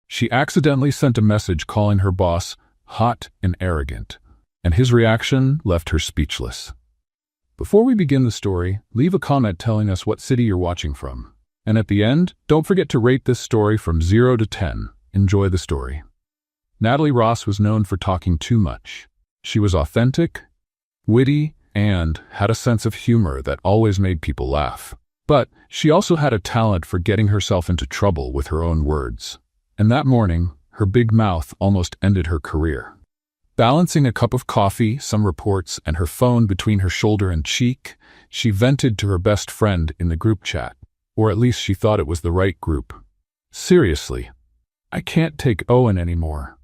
She accidentally sent a message calling her boss hot and arrogant, and his reaction left her speechless. Before we begin the story, leave a comment telling us what city you're watching from. And at the end, don't forget to rate this story from 0 to 10. Enjoy the story. Natalie Ross was known for talking too much. She was authentic, witty, and had a sense of humor that always made people laugh. But she also had a talent for getting herself into trouble with her own words. And that morning, her big mouth almost ended her career. Balancing a cup of coffee, some reports, and her phone between her shoulder and cheek, she vented to her best friend in the group chat. Or at least she thought it was the right group. Seriously, I can't take Owen anymore.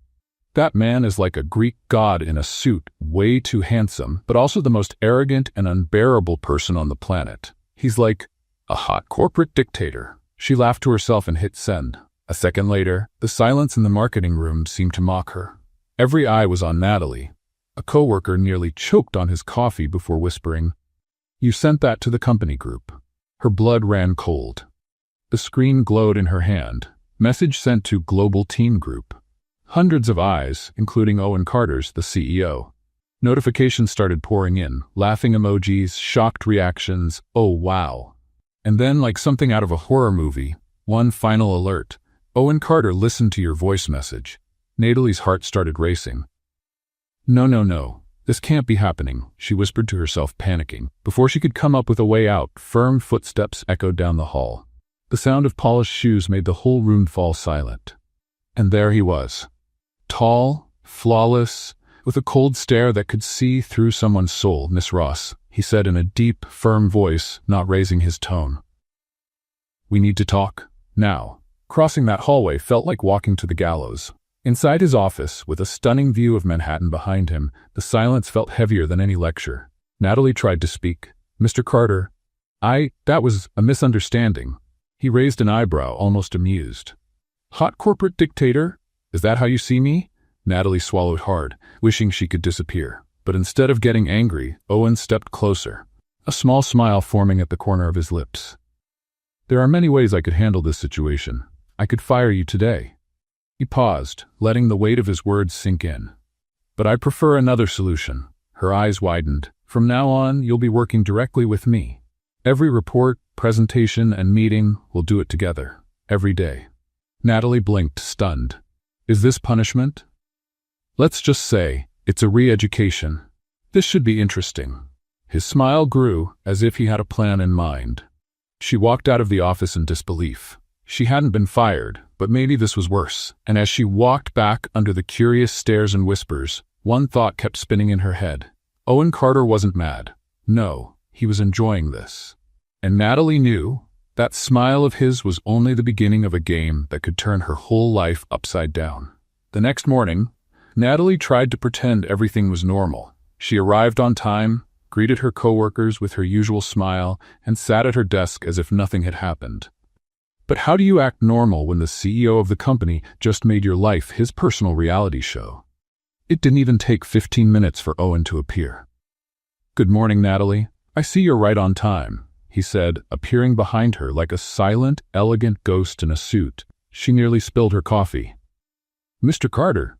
That man is like a Greek god in a suit, way too handsome, but also the most arrogant and unbearable person on the planet. He's like a hot corporate dictator. She laughed to herself and hit send. A second later, the silence in the marketing room seemed to mock her. Every eye was on Natalie. A coworker nearly choked on his coffee before whispering, "You sent that to the company group." Her blood ran cold. The screen glowed in her hand. Message sent to Global Team Group. Hundreds of eyes, including Owen Carter's, the CEO. Notifications started pouring in, laughing emojis, shocked reactions, "Oh wow." And then, like something out of a horror movie, one final alert. "Owen Carter listened to your voice message." Natalie's heart started racing. No, this can't be happening, she whispered to herself, panicking. Before she could come up with a way out, firm footsteps echoed down the hall. The sound of polished shoes made the whole room fall silent. And there he was. Tall, flawless, with a cold stare that could see through someone's soul. "Miss Ross," he said in a deep, firm voice, not raising his tone. "We need to talk, now." Crossing that hallway felt like walking to the gallows. Inside his office, with a stunning view of Manhattan behind him, the silence felt heavier than any lecture. Natalie tried to speak. "Mr. Carter, that was a misunderstanding." He raised an eyebrow, almost amused. "Hot corporate dictator? Is that how you see me?" Natalie swallowed hard, wishing she could disappear. But instead of getting angry, Owen stepped closer, a small smile forming at the corner of his lips. "There are many ways I could handle this situation. I could fire you today." He paused, letting the weight of his words sink in. "But I prefer another solution." Her eyes widened. "From now on, you'll be working directly with me. Every report, presentation, and meeting, we'll do it together. Every day." Natalie blinked, stunned. "Is this punishment?" "Let's just say, it's a re-education. This should be interesting." His smile grew, as if he had a plan in mind. She walked out of the office in disbelief. She hadn't been fired, but maybe this was worse. And as she walked back under the curious stares and whispers, one thought kept spinning in her head. Owen Carter wasn't mad. No, he was enjoying this. And Natalie knew that smile of his was only the beginning of a game that could turn her whole life upside down. The next morning, Natalie tried to pretend everything was normal. She arrived on time, greeted her coworkers with her usual smile, and sat at her desk as if nothing had happened. But how do you act normal when the CEO of the company just made your life his personal reality show? It didn't even take 15 minutes for Owen to appear. "Good morning, Natalie. I see you're right on time," he said, appearing behind her like a silent, elegant ghost in a suit. She nearly spilled her coffee. "Mr. Carter,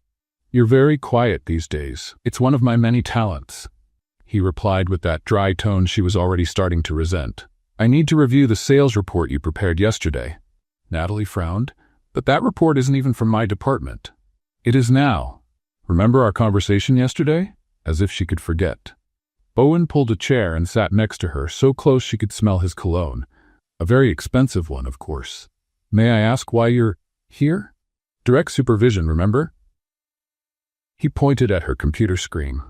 you're very quiet these days. It's one of my many talents," he replied with that dry tone she was already starting to resent. "I need to review the sales report you prepared yesterday." Natalie frowned. "But that report isn't even from my department." "It is now. Remember our conversation yesterday?" As if she could forget. Owen pulled a chair and sat next to her, so close she could smell his cologne. A very expensive one, of course. "May I ask why you're here?" "Direct supervision, remember?" He pointed at her computer screen.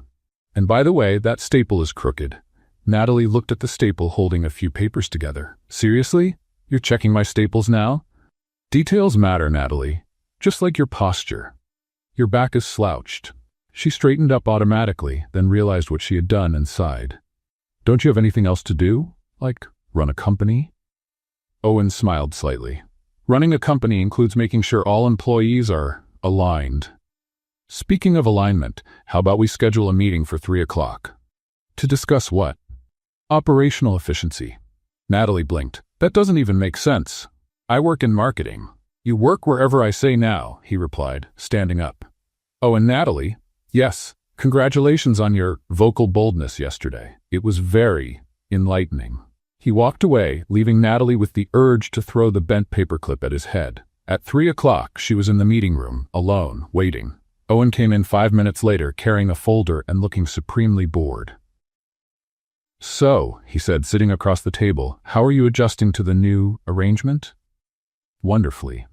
"And by the way, that staple is crooked." Natalie looked at the staple holding a few papers together. "Seriously? You're checking my staples now?" "Details matter, Natalie. Just like your posture. Your back is slouched." She straightened up automatically, then realized what she had done and sighed. "Don't you have anything else to do? Like, run a company?" Owen smiled slightly. "Running a company includes making sure all employees are aligned." "Speaking of alignment, how about we schedule a meeting for 3 o'clock? "To discuss what?" "Operational efficiency." Natalie blinked. "That doesn't even make sense. I work in marketing. You work wherever I say now, he replied, standing up. Oh, and Natalie, yes, congratulations on your vocal boldness yesterday. It was very enlightening. He walked away, leaving Natalie with the urge to throw the bent paperclip at his head. At 3 o'clock, she was in the meeting room, alone, waiting. Owen came in 5 minutes later, carrying a folder and looking supremely bored. So, he said, sitting across the table, how are you adjusting to the new arrangement? Wonderfully.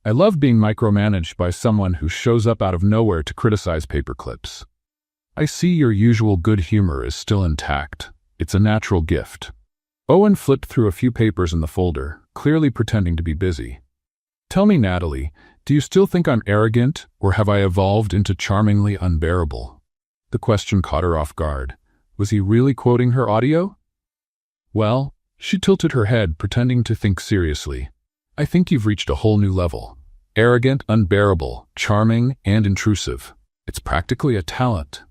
I love being micromanaged by someone who shows up out of nowhere to criticize paperclips. I see your usual good humor is still intact. It's a natural gift. Owen flipped through a few papers in the folder, clearly pretending to be busy. Tell me, Natalie, do you still think I'm arrogant, or have I evolved into charmingly unbearable? The question caught her off guard. Was he really quoting her audio? Well, she tilted her head, pretending to think seriously. I think you've reached a whole new level. Arrogant, unbearable, charming, and intrusive. It's practically a talent.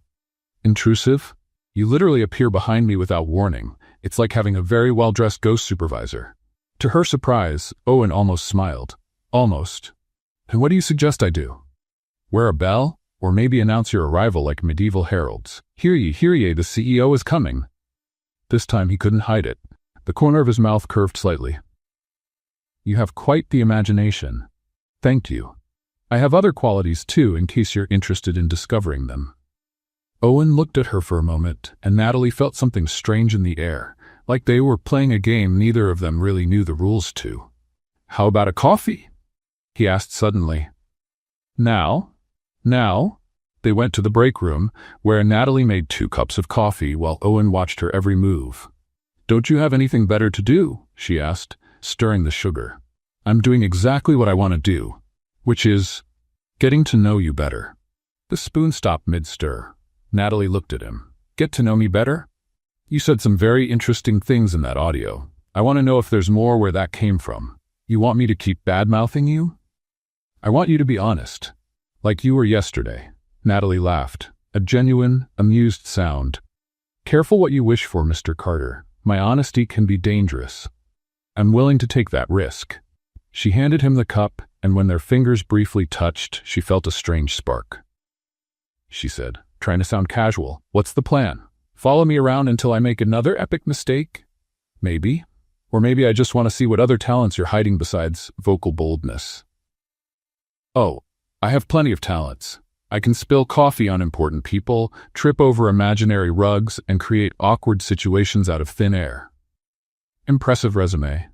Intrusive? You literally appear behind me without warning. It's like having a very well-dressed ghost supervisor. To her surprise, Owen almost smiled. Almost. And what do you suggest I do? Wear a bell? Or maybe announce your arrival like medieval heralds. Hear ye, the CEO is coming. This time he couldn't hide it. The corner of his mouth curved slightly. You have quite the imagination. Thank you. I have other qualities too, in case you're interested in discovering them. Owen looked at her for a moment, and Natalie felt something strange in the air, like they were playing a game neither of them really knew the rules to. How about a coffee? He asked suddenly. Now? They went to the break room, where Natalie made 2 cups of coffee while Owen watched her every move. Don't you have anything better to do? She asked, stirring the sugar. I'm doing exactly what I want to do, which is getting to know you better. The spoon stopped mid-stir. Natalie looked at him. Get to know me better? You said some very interesting things in that audio. I want to know if there's more where that came from. You want me to keep bad-mouthing you? I want you to be honest. Like you were yesterday. Natalie laughed, a genuine, amused sound. Careful what you wish for, Mr. Carter. My honesty can be dangerous. I'm willing to take that risk. She handed him the cup, and when their fingers briefly touched, she felt a strange spark. She said, trying to sound casual, what's the plan? Follow me around until I make another epic mistake? Maybe. Or maybe I just want to see what other talents you're hiding besides vocal boldness. Oh, I have plenty of talents. I can spill coffee on important people, trip over imaginary rugs, and create awkward situations out of thin air. Impressive resume.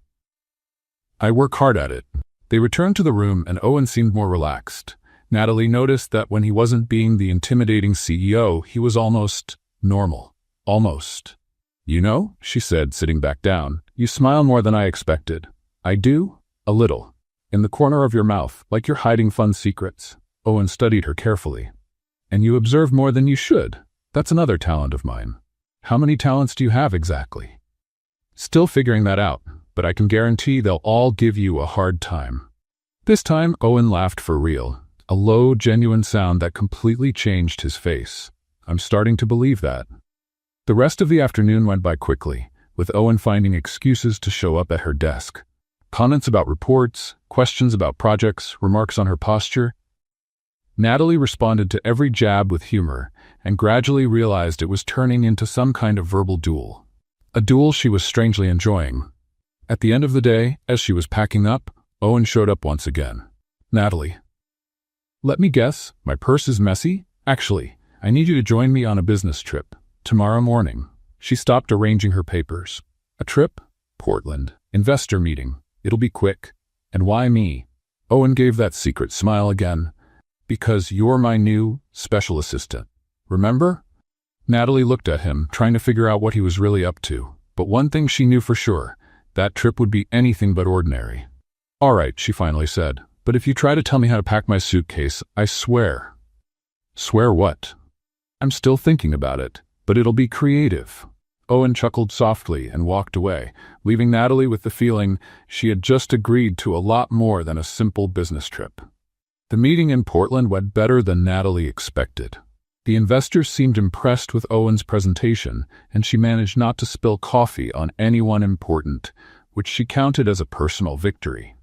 I work hard at it. They returned to the room and Owen seemed more relaxed. Natalie noticed that when he wasn't being the intimidating CEO, he was almost normal. Almost. You know, she said, sitting back down, you smile more than I expected. I do? A little. In the corner of your mouth, like you're hiding fun secrets. Owen studied her carefully. And you observe more than you should. That's another talent of mine. How many talents do you have exactly? Still figuring that out, but I can guarantee they'll all give you a hard time. This time, Owen laughed for real, a low, genuine sound that completely changed his face. I'm starting to believe that. The rest of the afternoon went by quickly, with Owen finding excuses to show up at her desk. Comments about reports, questions about projects, remarks on her posture. Natalie responded to every jab with humor, and gradually realized it was turning into some kind of verbal duel. A duel she was strangely enjoying. At the end of the day, as she was packing up, Owen showed up once again. Natalie. Let me guess, my purse is messy? Actually, I need you to join me on a business trip. Tomorrow morning. She stopped arranging her papers. A trip? Portland. Investor meeting. It'll be quick. And why me? Owen gave that secret smile again. Because you're my new special assistant. Remember? Natalie looked at him, trying to figure out what he was really up to. But one thing she knew for sure. That trip would be anything but ordinary. All right, she finally said. But if you try to tell me how to pack my suitcase, I swear. Swear what? I'm still thinking about it, but it'll be creative. Owen chuckled softly and walked away, leaving Natalie with the feeling she had just agreed to a lot more than a simple business trip. The meeting in Portland went better than Natalie expected. The investors seemed impressed with Owen's presentation, and she managed not to spill coffee on anyone important, which she counted as a personal victory.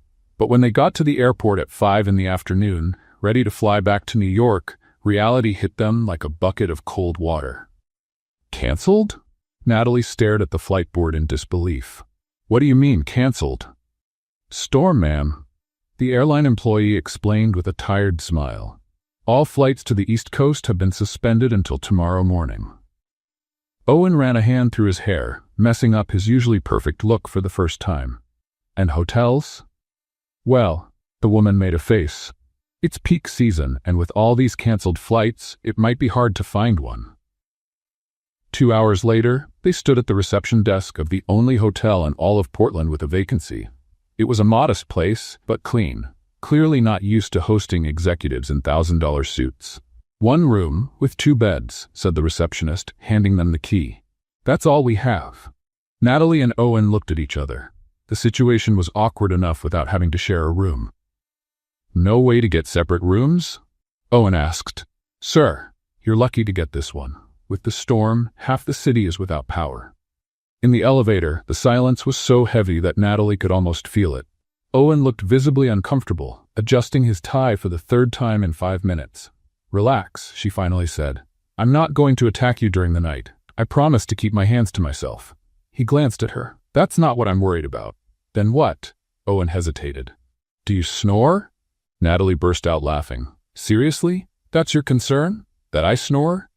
But when they got to the airport at 5 in the afternoon, ready to fly back to New York, reality hit them like a bucket of cold water. Canceled? Natalie stared at the flight board in disbelief. What do you mean, canceled? Storm, ma'am. The airline employee explained with a tired smile. All flights to the East Coast have been suspended until tomorrow morning. Owen ran a hand through his hair, messing up his usually perfect look for the first time. And hotels? Well, the woman made a face. It's peak season, and with all these canceled flights, it might be hard to find one. 2 hours later, they stood at the reception desk of the only hotel in all of Portland with a vacancy. It was a modest place, but clean, clearly not used to hosting executives in $1,000 suits. 1 room, with 2 beds, said the receptionist, handing them the key. That's all we have. Natalie and Owen looked at each other. The situation was awkward enough without having to share a room. No way to get separate rooms? Owen asked. Sir, you're lucky to get this one. With the storm, half the city is without power. In the elevator, the silence was so heavy that Natalie could almost feel it. Owen looked visibly uncomfortable, adjusting his tie for the 3rd time in 5 minutes. Relax, she finally said. I'm not going to attack you during the night. I promise to keep my hands to myself. He glanced at her. That's not what I'm worried about. Then what? Owen hesitated. Do you snore? Natalie burst out laughing. Seriously? That's your concern? That I snore?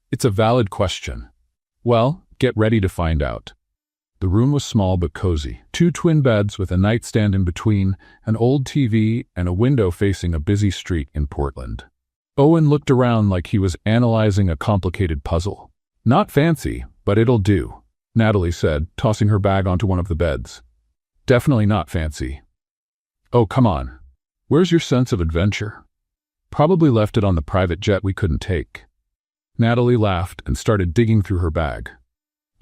It's a valid question. Well, get ready to find out. The room was small but cozy. 2 twin beds with a nightstand in between, an old TV, and a window facing a busy street in Portland. Owen looked around like he was analyzing a complicated puzzle. Not fancy, but it'll do, Natalie said, tossing her bag onto one of the beds. Definitely not fancy. Oh, come on. Where's your sense of adventure? Probably left it on the private jet we couldn't take. Natalie laughed and started digging through her bag.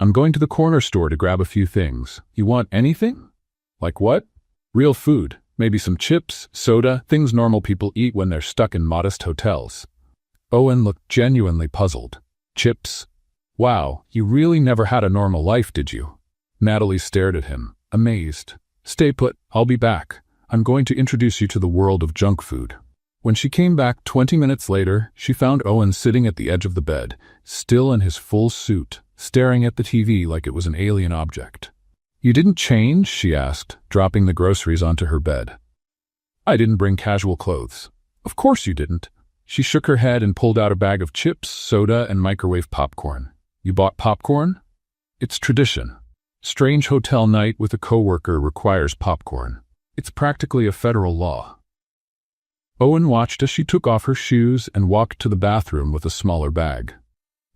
I'm going to the corner store to grab a few things. You want anything? Like what? Real food. Maybe some chips, soda, things normal people eat when they're stuck in modest hotels. Owen looked genuinely puzzled. Chips? Wow, you really never had a normal life, did you? Natalie stared at him, amazed. Stay put, I'll be back. I'm going to introduce you to the world of junk food. When she came back 20 minutes later, she found Owen sitting at the edge of the bed, still in his full suit, staring at the TV like it was an alien object. You didn't change? She asked, dropping the groceries onto her bed. I didn't bring casual clothes. Of course you didn't. She shook her head and pulled out a bag of chips, soda, and microwave popcorn. You bought popcorn? It's tradition. Strange hotel night with a coworker requires popcorn. It's practically a federal law. Owen watched as she took off her shoes and walked to the bathroom with a smaller bag.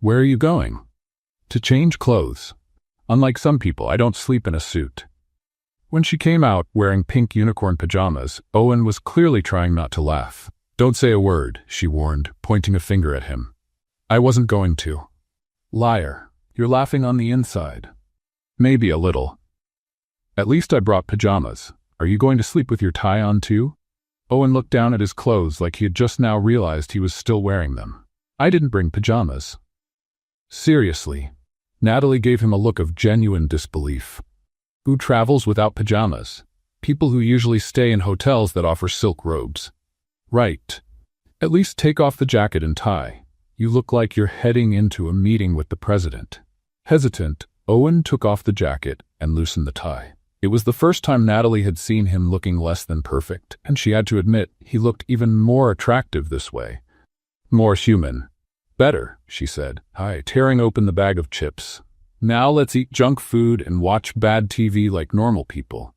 Where are you going? To change clothes. Unlike some people, I don't sleep in a suit. When she came out, wearing pink unicorn pajamas, Owen was clearly trying not to laugh. Don't say a word, she warned, pointing a finger at him. I wasn't going to. Liar. You're laughing on the inside. Maybe a little. At least I brought pajamas. Are you going to sleep with your tie on too? Owen looked down at his clothes like he had just now realized he was still wearing them. I didn't bring pajamas. Seriously. Natalie gave him a look of genuine disbelief. Who travels without pajamas? People who usually stay in hotels that offer silk robes. Right. At least take off the jacket and tie. You look like you're heading into a meeting with the president. Hesitant, Owen took off the jacket and loosened the tie. It was the first time Natalie had seen him looking less than perfect, and she had to admit he looked even more attractive this way. More human. Better, she said, tearing open the bag of chips. Now let's eat junk food and watch bad TV like normal people.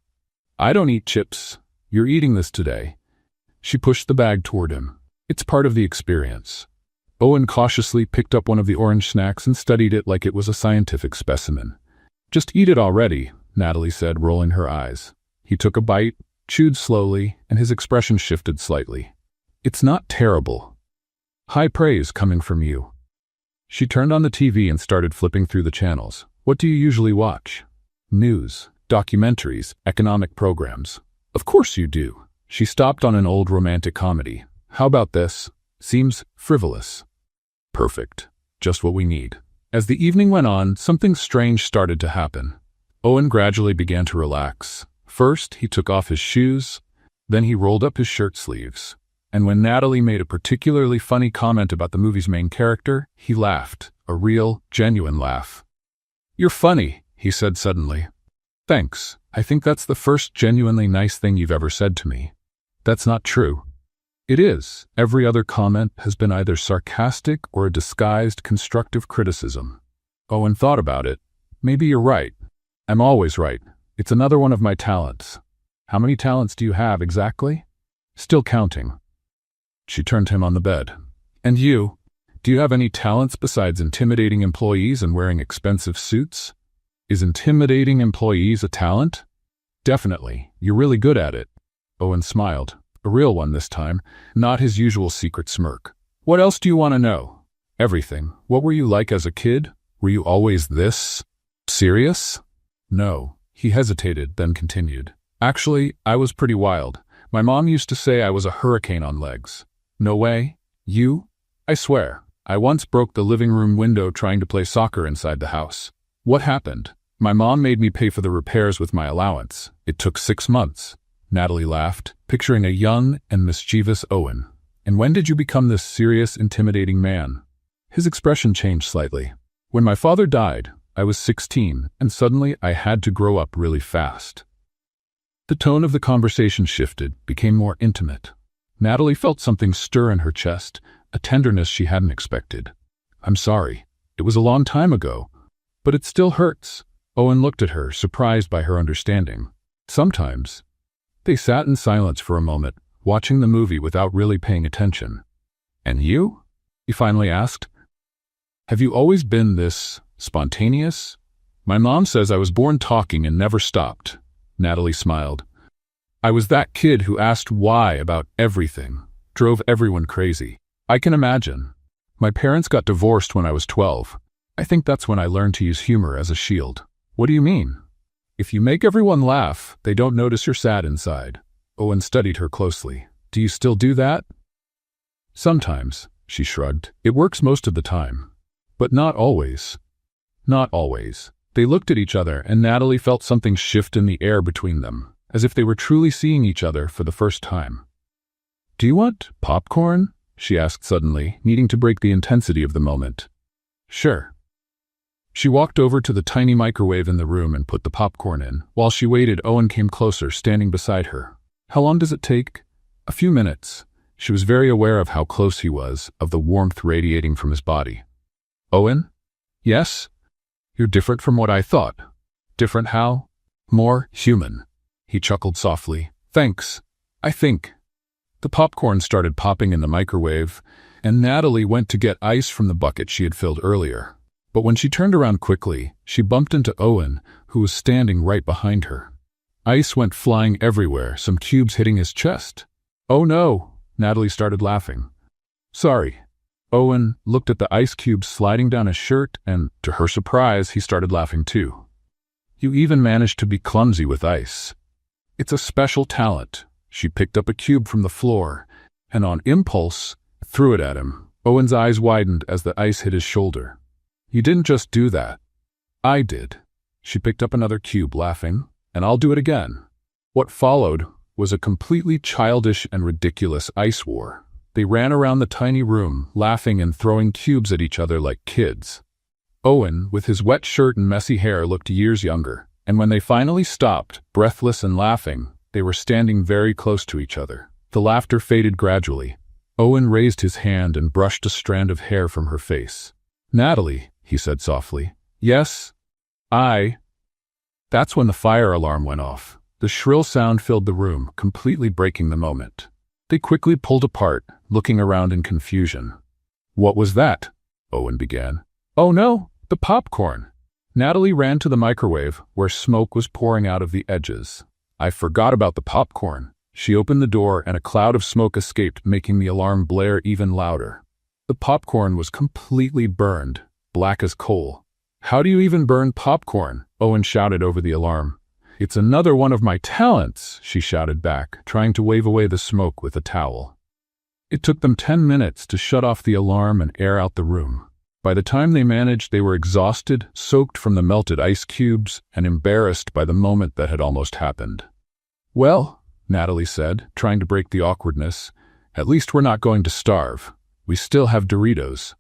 I don't eat chips. You're eating this today. She pushed the bag toward him. It's part of the experience. Owen cautiously picked up one of the orange snacks and studied it like it was a scientific specimen. Just eat it already, Natalie said, rolling her eyes. He took a bite, chewed slowly, and his expression shifted slightly. It's not terrible. High praise coming from you. She turned on the TV and started flipping through the channels. What do you usually watch? News, documentaries, economic programs. Of course you do. She stopped on an old romantic comedy. How about this? Seems frivolous. Perfect. Just what we need. As the evening went on, something strange started to happen. Owen gradually began to relax. First, he took off his shoes. Then he rolled up his shirt sleeves. And when Natalie made a particularly funny comment about the movie's main character, he laughed, a real, genuine laugh. "You're funny," he said suddenly. "Thanks. I think that's the first genuinely nice thing you've ever said to me." "That's not true." "It is. Every other comment has been either sarcastic or a disguised constructive criticism." Owen thought about it. "Maybe you're right. I'm always right. It's another one of my talents." "How many talents do you have exactly?" "Still counting." She turned to him on the bed. "And you? Do you have any talents besides intimidating employees and wearing expensive suits?" "Is intimidating employees a talent?" "Definitely. You're really good at it." Owen smiled. A real one this time, not his usual secret smirk. "What else do you want to know?" "Everything. What were you like as a kid? Were you always this serious?" "No." He hesitated, then continued. "Actually, I was pretty wild. My mom used to say I was a hurricane on legs." "No way. You?" "I swear. I once broke the living room window trying to play soccer inside the house." "What happened?" "My mom made me pay for the repairs with my allowance. It took 6 months." Natalie laughed, picturing a young and mischievous Owen. "And when did you become this serious, intimidating man?" His expression changed slightly. "When my father died, I was 16, and suddenly I had to grow up really fast." The tone of the conversation shifted, became more intimate. Natalie felt something stir in her chest, a tenderness she hadn't expected. "I'm sorry. It was a long time ago. But it still hurts." Owen looked at her, surprised by her understanding. "Sometimes." They sat in silence for a moment, watching the movie without really paying attention. "And you?" he finally asked. "Have you always been this spontaneous?" "My mom says I was born talking and never stopped." Natalie smiled. "I was that kid who asked why about everything, drove everyone crazy. I can imagine. My parents got divorced when I was 12. I think that's when I learned to use humor as a shield." "What do you mean?" "If you make everyone laugh, they don't notice you're sad inside." Owen studied her closely. "Do you still do that?" "Sometimes," she shrugged. "It works most of the time. But not always." "Not always." They looked at each other, and Natalie felt something shift in the air between them, as if they were truly seeing each other for the first time. "Do you want popcorn?" she asked suddenly, needing to break the intensity of the moment. "Sure." She walked over to the tiny microwave in the room and put the popcorn in. While she waited, Owen came closer, standing beside her. "How long does it take?" "A few minutes." She was very aware of how close he was, of the warmth radiating from his body. "Owen?" "Yes?" "You're different from what I thought." "Different how?" "More human." He chuckled softly. "Thanks. I think." The popcorn started popping in the microwave, and Natalie went to get ice from the bucket she had filled earlier. But when she turned around quickly, she bumped into Owen, who was standing right behind her. Ice went flying everywhere, some cubes hitting his chest. "Oh no!" Natalie started laughing. "Sorry." Owen looked at the ice cubes sliding down his shirt, and, to her surprise, he started laughing too. "You even managed to be clumsy with ice." "It's a special talent." She picked up a cube from the floor, and on impulse, threw it at him. Owen's eyes widened as the ice hit his shoulder. "You didn't just do that." "I did." She picked up another cube, laughing. "And I'll do it again." What followed was a completely childish and ridiculous ice war. They ran around the tiny room, laughing and throwing cubes at each other like kids. Owen, with his wet shirt and messy hair, looked years younger, and when they finally stopped, breathless and laughing, they were standing very close to each other. The laughter faded gradually. Owen raised his hand and brushed a strand of hair from her face. "Natalie," he said softly. "Yes? I..." That's when the fire alarm went off. The shrill sound filled the room, completely breaking the moment. They quickly pulled apart, looking around in confusion. "What was that?" Owen began. "Oh no, the popcorn!" Natalie ran to the microwave, where smoke was pouring out of the edges. "I forgot about the popcorn." She opened the door, and a cloud of smoke escaped, making the alarm blare even louder. The popcorn was completely burned, black as coal. "How do you even burn popcorn?" Owen shouted over the alarm. "It's another one of my talents," she shouted back, trying to wave away the smoke with a towel. It took them 10 minutes to shut off the alarm and air out the room. By the time they managed, they were exhausted, soaked from the melted ice cubes, and embarrassed by the moment that had almost happened. "Well," Natalie said, trying to break the awkwardness. At least we're not going to starve. We still have Doritos.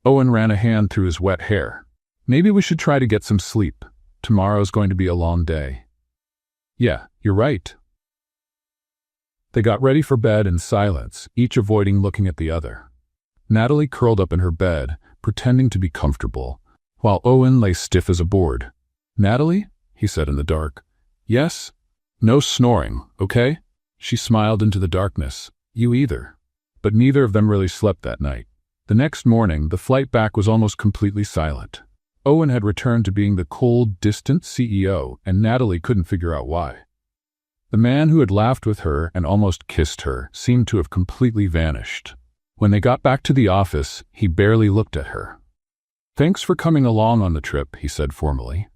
Owen ran a hand through his wet hair. Maybe we should try to get some sleep. Tomorrow's going to be a long day. Yeah, you're right. They got ready for bed in silence, each avoiding looking at the other. Natalie curled up in her bed, pretending to be comfortable, while Owen lay stiff as a board. "Natalie?" he said in the dark. "Yes? No snoring, okay?" She smiled into the darkness. "You either." But neither of them really slept that night. The next morning, the flight back was almost completely silent. Owen had returned to being the cold, distant CEO, and Natalie couldn't figure out why. The man who had laughed with her and almost kissed her seemed to have completely vanished. When they got back to the office, he barely looked at her. "Thanks for coming along on the trip," he said formally.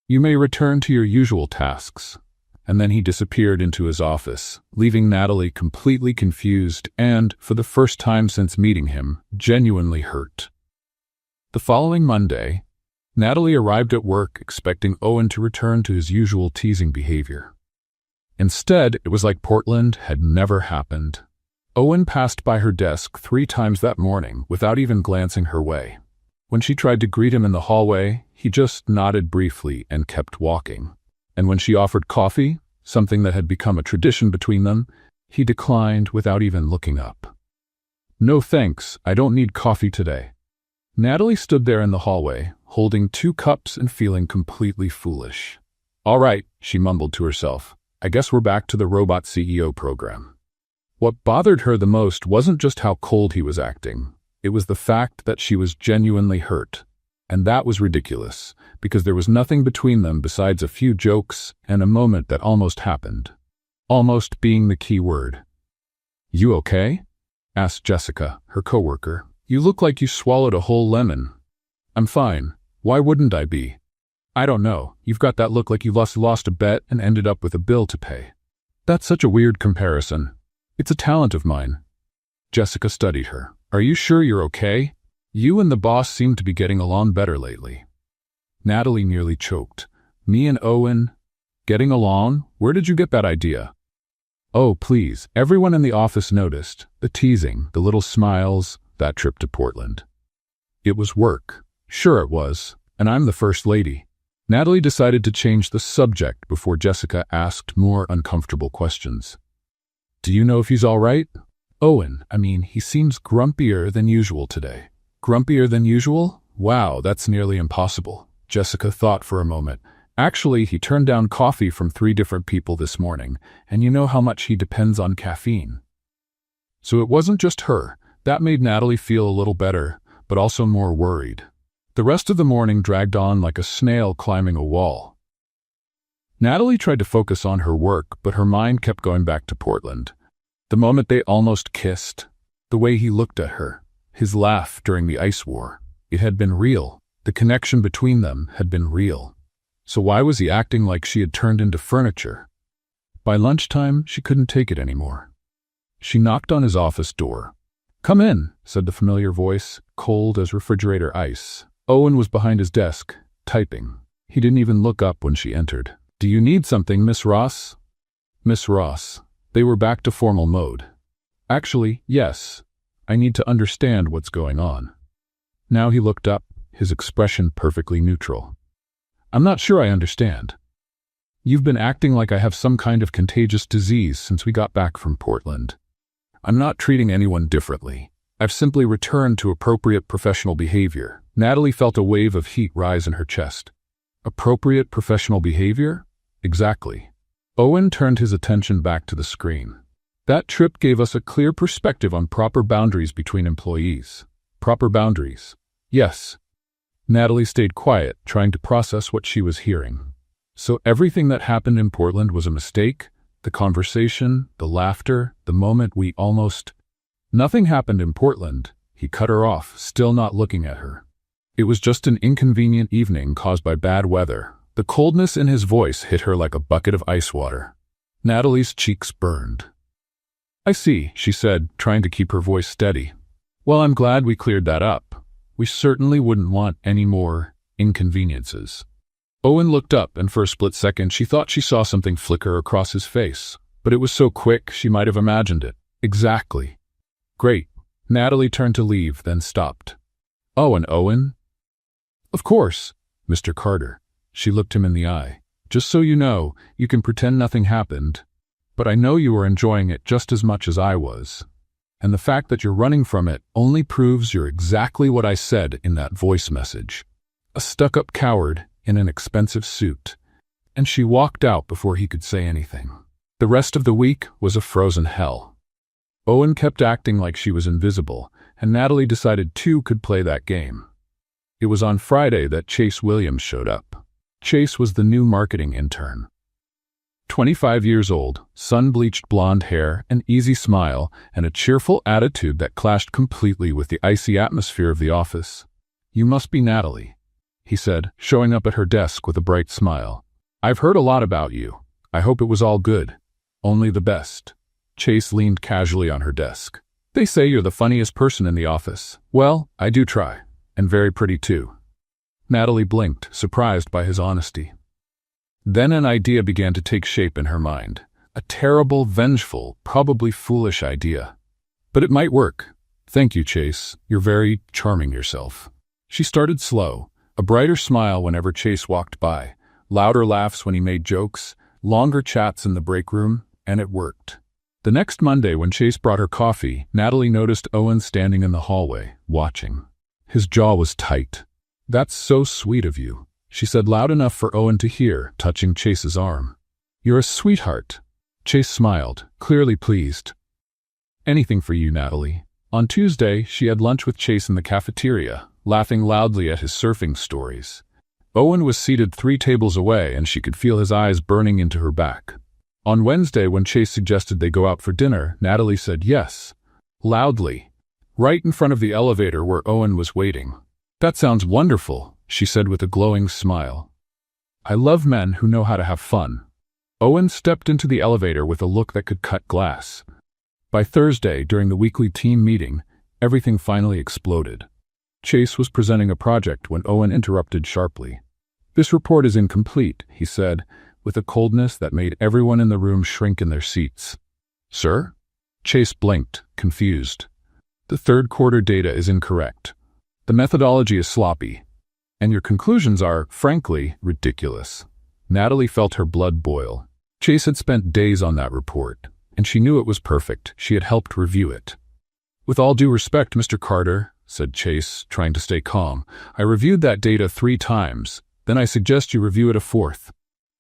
"You may return to your usual tasks." And then he disappeared into his office, leaving Natalie completely confused and, for the first time since meeting him, genuinely hurt. The following Monday, Natalie arrived at work expecting Owen to return to his usual teasing behavior. Instead, it was like Portland had never happened. Owen passed by her desk 3 times that morning without even glancing her way. When she tried to greet him in the hallway, he just nodded briefly and kept walking. And when she offered coffee, something that had become a tradition between them, he declined without even looking up. "No thanks, I don't need coffee today." Natalie stood there in the hallway, holding 2 cups and feeling completely foolish. "All right," she mumbled to herself. "I guess we're back to the robot CEO program." What bothered her the most wasn't just how cold he was acting. It was the fact that she was genuinely hurt. And that was ridiculous, because there was nothing between them besides a few jokes and a moment that almost happened. Almost being the key word. "You okay?" asked Jessica, her coworker. "You look like you swallowed a whole lemon." "I'm fine. Why wouldn't I be?" "I don't know. You've got that look like you lost a bet and ended up with a bill to pay." "That's such a weird comparison." "It's a talent of mine." Jessica studied her. "Are you sure you're okay? You and the boss seem to be getting along better lately." Natalie nearly choked. "Me and Owen? Getting along? Where did you get that idea?" "Oh, please, everyone in the office noticed. The teasing, the little smiles, that trip to Portland." "It was work." "Sure it was. And I'm the first lady." Natalie decided to change the subject before Jessica asked more uncomfortable questions. "Do you know if he's all right?" "Owen, he seems grumpier than usual today." "Grumpier than usual? Wow, that's nearly impossible." Jessica thought for a moment. "Actually, he turned down coffee from 3 different people this morning, and you know how much he depends on caffeine." So it wasn't just her. That made Natalie feel a little better, but also more worried. The rest of the morning dragged on like a snail climbing a wall. Natalie tried to focus on her work, but her mind kept going back to Portland. The moment they almost kissed, the way he looked at her, his laugh during the ice war. It had been real. The connection between them had been real. So why was he acting like she had turned into furniture? By lunchtime, she couldn't take it anymore. She knocked on his office door. "Come in," said the familiar voice, cold as refrigerator ice. Owen was behind his desk, typing. He didn't even look up when she entered. "Do you need something, Miss Ross?" Miss Ross. They were back to formal mode. "Actually, yes. I need to understand what's going on." Now he looked up, his expression perfectly neutral. "I'm not sure I understand. You've been acting like I have some kind of contagious disease since we got back from Portland." "I'm not treating anyone differently. I've simply returned to appropriate professional behavior." Natalie felt a wave of heat rise in her chest. Appropriate professional behavior? Exactly. Owen turned his attention back to the screen. "That trip gave us a clear perspective on proper boundaries between employees." "Proper boundaries?" "Yes." Natalie stayed quiet, trying to process what she was hearing. So everything that happened in Portland was a mistake? The conversation, the laughter, the moment we almost... Nothing happened in Portland. He cut her off, still not looking at her. It was just an inconvenient evening caused by bad weather. The coldness in his voice hit her like a bucket of ice water. Natalie's cheeks burned. "I see," she said, trying to keep her voice steady. "Well, I'm glad we cleared that up. We certainly wouldn't want any more inconveniences." Owen looked up, and for a split second she thought she saw something flicker across his face, But it was so quick she might have imagined it. Exactly. Great. Natalie turned to leave, then stopped. Oh, and Owen? Of course, Mr. Carter. She looked him in the eye. Just so you know, you can pretend nothing happened. But I know you are enjoying it just as much as I was. And the fact that you're running from it only proves you're exactly what I said in that voice message. A stuck-up coward in an expensive suit. And she walked out before he could say anything. The rest of the week was a frozen hell. Owen kept acting like she was invisible, and Natalie decided two could play that game. It was on Friday that Chase Williams showed up. Chase was the new marketing intern. 25 years old, sun-bleached blonde hair, an easy smile, and a cheerful attitude that clashed completely with the icy atmosphere of the office. "You must be Natalie," he said, showing up at her desk with a bright smile. "I've heard a lot about you. I hope it was all good. Only the best." Chase leaned casually on her desk. "They say you're the funniest person in the office. Well, I do try. And very pretty too." Natalie blinked, surprised by his honesty. Then an idea began to take shape in her mind. A terrible, vengeful, probably foolish idea. But it might work. "Thank you, Chase. You're very charming yourself." She started slow, a brighter smile whenever Chase walked by, louder laughs when he made jokes, longer chats in the break room, and it worked. The next Monday when Chase brought her coffee, Natalie noticed Owen standing in the hallway, watching. His jaw was tight. "That's so sweet of you," she said loud enough for Owen to hear, touching Chase's arm. "You're a sweetheart." Chase smiled, clearly pleased. "Anything for you, Natalie." On Tuesday, she had lunch with Chase in the cafeteria, laughing loudly at his surfing stories. Owen was seated 3 tables away, and she could feel his eyes burning into her back. On Wednesday, when Chase suggested they go out for dinner, Natalie said yes, loudly, right in front of the elevator where Owen was waiting. "That sounds wonderful," she said with a glowing smile. "I love men who know how to have fun." Owen stepped into the elevator with a look that could cut glass. By Thursday, during the weekly team meeting, everything finally exploded. Chase was presenting a project when Owen interrupted sharply. "This report is incomplete," he said, with a coldness that made everyone in the room shrink in their seats. "Sir?" Chase blinked, confused. "The third quarter data is incorrect. The methodology is sloppy. And your conclusions are, frankly, ridiculous." Natalie felt her blood boil. Chase had spent days on that report, and she knew it was perfect. She had helped review it. "With all due respect, Mr. Carter," said Chase, trying to stay calm, "I reviewed that data 3 times. Then I suggest you review it a 4th.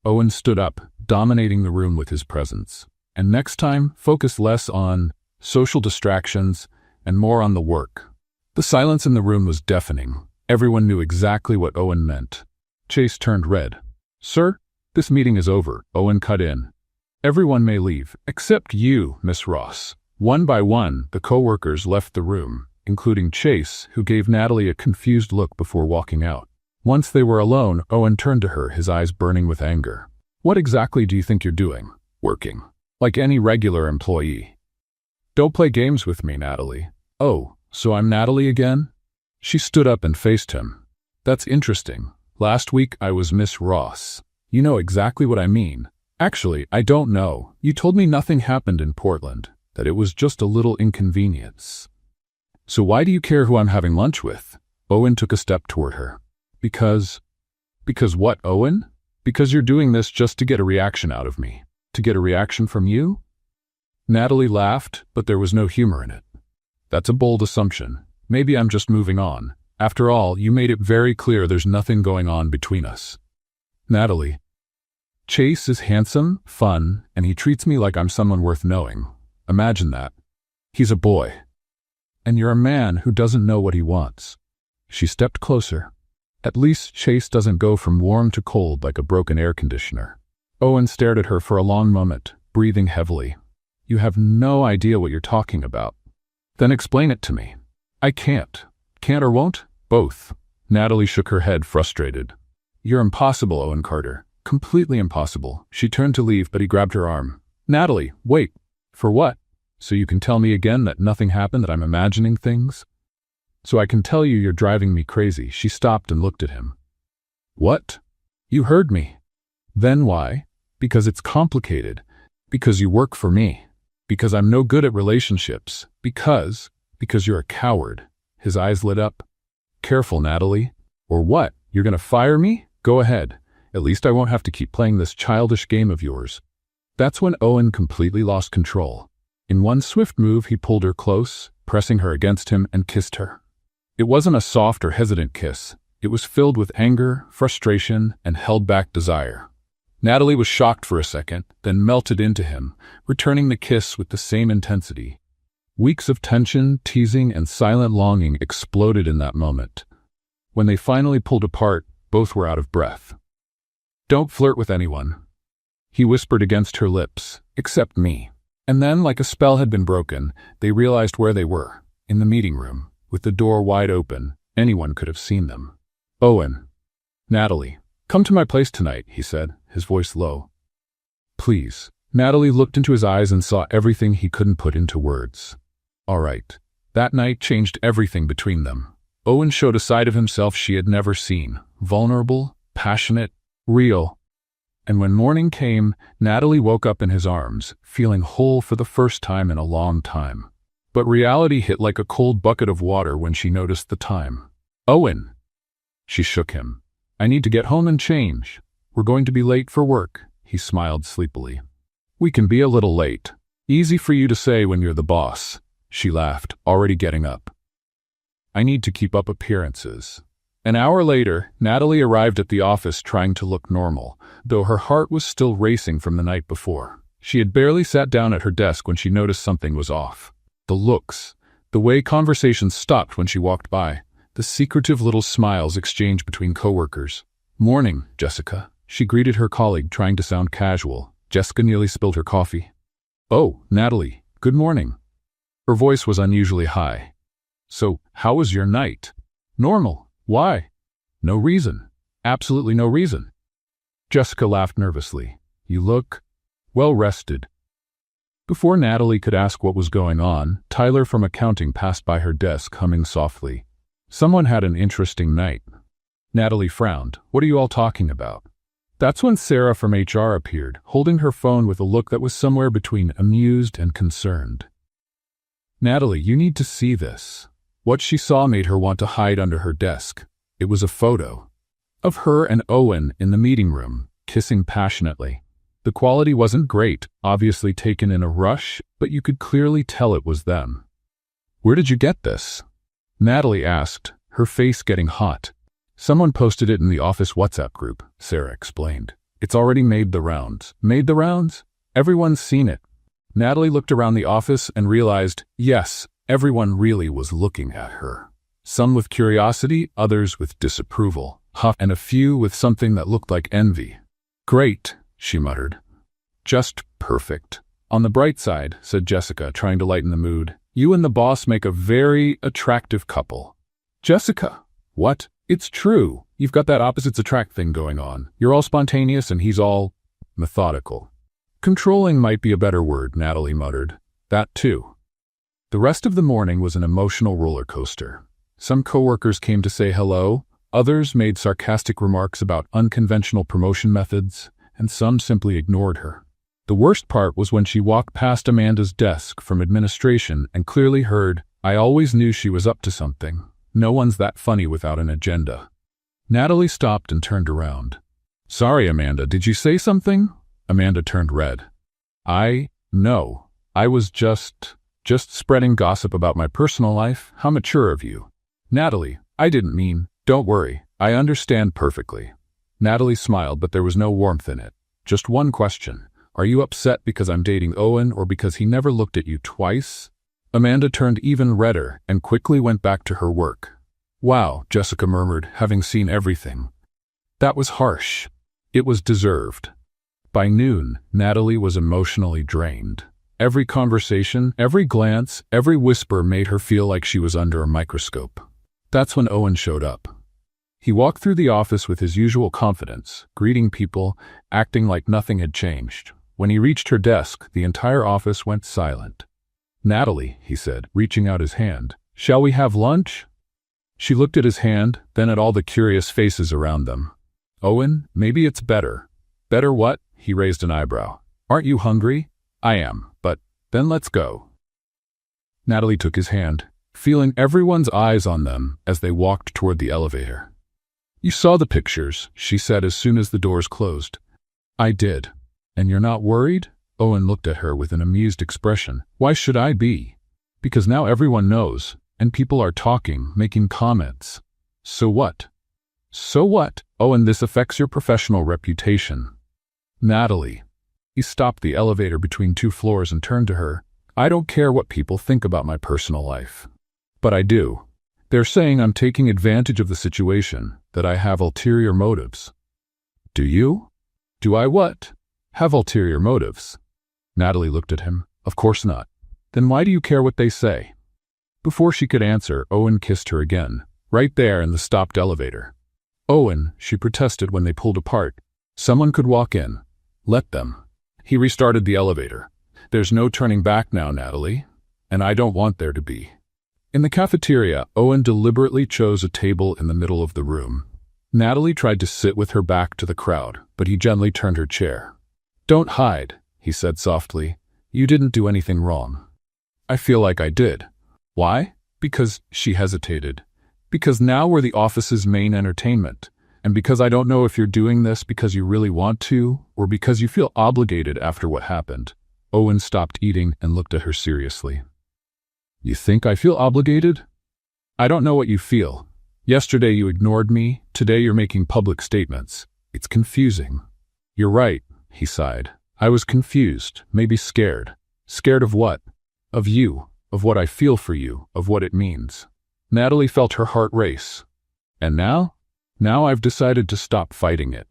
Owen stood up, dominating the room with his presence. "And next time, focus less on social distractions and more on the work." The silence in the room was deafening. Everyone knew exactly what Owen meant. Chase turned red. "Sir, this meeting is over," Owen cut in. "Everyone may leave, except you, Miss Ross." One by one, the co-workers left the room, including Chase, who gave Natalie a confused look before walking out. Once they were alone, Owen turned to her, his eyes burning with anger. "What exactly do you think you're doing? Working. Like any regular employee." "Don't play games with me, Natalie." "Oh, so I'm Natalie again?" She stood up and faced him. "That's interesting. Last week I was Miss Ross. You know exactly what I mean." "Actually, I don't know. You told me nothing happened in Portland, that it was just a little inconvenience." "So why do you care who I'm having lunch with?" Owen took a step toward her. Because what, Owen? Because you're doing this just to get a reaction out of me. To get a reaction from you?" Natalie laughed, but there was no humor in it. "That's a bold assumption. Maybe I'm just moving on. After all, you made it very clear there's nothing going on between us." "Natalie, Chase is handsome, fun, and he treats me like I'm someone worth knowing. Imagine that. He's a boy. And you're a man who doesn't know what he wants." She stepped closer. "At least Chase doesn't go from warm to cold like a broken air conditioner." Owen stared at her for a long moment, breathing heavily. "You have no idea what you're talking about." "Then explain it to me." "I can't. Can't or won't? Both." Natalie shook her head, frustrated. "You're impossible, Owen Carter. Completely impossible." She turned to leave, but he grabbed her arm. "Natalie, wait. For what? So you can tell me again that nothing happened, that I'm imagining things?" "So I can tell you you're driving me crazy." She stopped and looked at him. "What?" "You heard me." "Then why?" "Because it's complicated. Because you work for me. Because I'm no good at relationships. Because you're a coward. His eyes lit up. Careful, Natalie. Or what? You're gonna fire me? Go ahead. At least I won't have to keep playing this childish game of yours. That's when Owen completely lost control. In one swift move, he pulled her close, pressing her against him, and kissed her. It wasn't a soft or hesitant kiss. It was filled with anger, frustration, and held-back desire. Natalie was shocked for a second, then melted into him, returning the kiss with the same intensity. Weeks of tension, teasing, and silent longing exploded in that moment. When they finally pulled apart, both were out of breath. "Don't flirt with anyone," he whispered against her lips, "except me." And then, like a spell had been broken, they realized where they were, in the meeting room, with the door wide open. Anyone could have seen them. "Owen. Natalie. Come to my place tonight," he said, his voice low. "Please." Natalie looked into his eyes and saw everything he couldn't put into words. All right. That night changed everything between them. Owen showed a side of himself she had never seen, vulnerable, passionate, real. And when morning came, Natalie woke up in his arms, feeling whole for the first time in a long time. But reality hit like a cold bucket of water when she noticed the time. "Owen!" She shook him. "I need to get home and change. We're going to be late for work." He smiled sleepily. "We can be a little late. Easy for you to say when you're the boss." She laughed, already getting up. "I need to keep up appearances." An hour later, Natalie arrived at the office trying to look normal, though her heart was still racing from the night before. She had barely sat down at her desk when she noticed something was off. The looks, the way conversations stopped when she walked by, the secretive little smiles exchanged between coworkers. "Morning, Jessica." She greeted her colleague, trying to sound casual. Jessica nearly spilled her coffee. "Oh, Natalie, good morning." Her voice was unusually high. "So, how was your night?" "Normal. Why?" "No reason. Absolutely no reason." Jessica laughed nervously. "You look well rested." Before Natalie could ask what was going on, Tyler from accounting passed by her desk, humming softly. "Someone had an interesting night." Natalie frowned. "What are you all talking about?" That's when Sarah from HR appeared, holding her phone with a look that was somewhere between amused and concerned. "Natalie, you need to see this." What she saw made her want to hide under her desk. It was a photo of her and Owen in the meeting room, kissing passionately. The quality wasn't great, obviously taken in a rush, but you could clearly tell it was them. "Where did you get this?" Natalie asked, her face getting hot. "Someone posted it in the office WhatsApp group," Sarah explained. "It's already made the rounds." "Made the rounds? Everyone's seen it." Natalie looked around the office and realized, yes, everyone really was looking at her. Some with curiosity, others with disapproval, and a few with something that looked like envy. "Great," she muttered. "Just perfect." "On the bright side," said Jessica, trying to lighten the mood, "you and the boss make a very attractive couple." "Jessica, what? It's true. You've got that opposites attract thing going on. You're all spontaneous and he's all methodical." "Controlling might be a better word," Natalie muttered. "That too." The rest of the morning was an emotional roller coaster. Some coworkers came to say hello, others made sarcastic remarks about unconventional promotion methods, and some simply ignored her. The worst part was when she walked past Amanda's desk from administration and clearly heard, "I always knew she was up to something. No one's that funny without an agenda." Natalie stopped and turned around. "Sorry, Amanda, did you say something?" Amanda turned red. No, I was just spreading gossip about my personal life. How mature of you." "Natalie, I didn't mean." "Don't worry, I understand perfectly." Natalie smiled, but there was no warmth in it. "Just one question. Are you upset because I'm dating Owen or because he never looked at you twice?" Amanda turned even redder and quickly went back to her work. "Wow," Jessica murmured, having seen everything. "That was harsh. It was deserved." By noon, Natalie was emotionally drained. Every conversation, every glance, every whisper made her feel like she was under a microscope. That's when Owen showed up. He walked through the office with his usual confidence, greeting people, acting like nothing had changed. When he reached her desk, the entire office went silent. "Natalie," he said, reaching out his hand, "shall we have lunch?" She looked at his hand, then at all the curious faces around them. "Owen, maybe it's better." "Better what?" He raised an eyebrow. "Aren't you hungry?" I am, but then let's go. Natalie took his hand, feeling everyone's eyes on them as they walked toward the elevator. You saw the pictures, she said as soon as the doors closed. I did. And you're not worried? Owen looked at her with an amused expression. Why should I be? Because now everyone knows, and people are talking, making comments. So what? So what? Owen, this affects your professional reputation. Natalie. He stopped the elevator between 2 floors and turned to her. I don't care what people think about my personal life. But I do. They're saying I'm taking advantage of the situation, that I have ulterior motives. Do you? Do I what? Have ulterior motives? Natalie looked at him. Of course not. Then why do you care what they say? Before she could answer, Owen kissed her again, right there in the stopped elevator. Owen, she protested when they pulled apart. Someone could walk in. Let them. He restarted the elevator. There's no turning back now, Natalie, and I don't want there to be. In the cafeteria, Owen deliberately chose a table in the middle of the room. Natalie tried to sit with her back to the crowd, but he gently turned her chair. Don't hide, he said softly. You didn't do anything wrong. I feel like I did. Why? Because, she hesitated. Because now we're the office's main entertainment, and because I don't know if you're doing this because you really want to, or because you feel obligated after what happened. Owen stopped eating and looked at her seriously. You think I feel obligated? I don't know what you feel. Yesterday you ignored me, today you're making public statements. It's confusing. You're right, he sighed. I was confused, maybe scared. Scared of what? Of you, of what I feel for you, of what it means. Natalie felt her heart race. And now? Now I've decided to stop fighting it.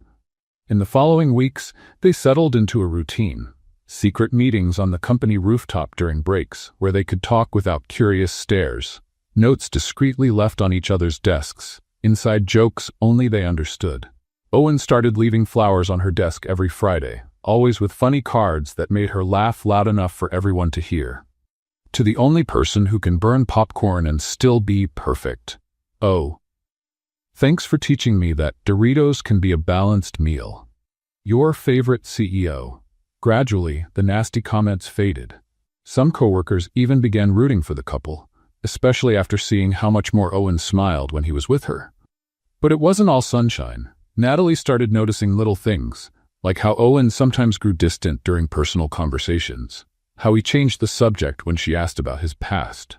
In the following weeks, they settled into a routine. Secret meetings on the company rooftop during breaks, where they could talk without curious stares. Notes discreetly left on each other's desks. Inside jokes only they understood. Owen started leaving flowers on her desk every Friday, always with funny cards that made her laugh loud enough for everyone to hear. To the only person who can burn popcorn and still be perfect. Oh. Thanks for teaching me that Doritos can be a balanced meal. Your favorite CEO. Gradually, the nasty comments faded. Some coworkers even began rooting for the couple, especially after seeing how much more Owen smiled when he was with her. But it wasn't all sunshine. Natalie started noticing little things, like how Owen sometimes grew distant during personal conversations, how he changed the subject when she asked about his past,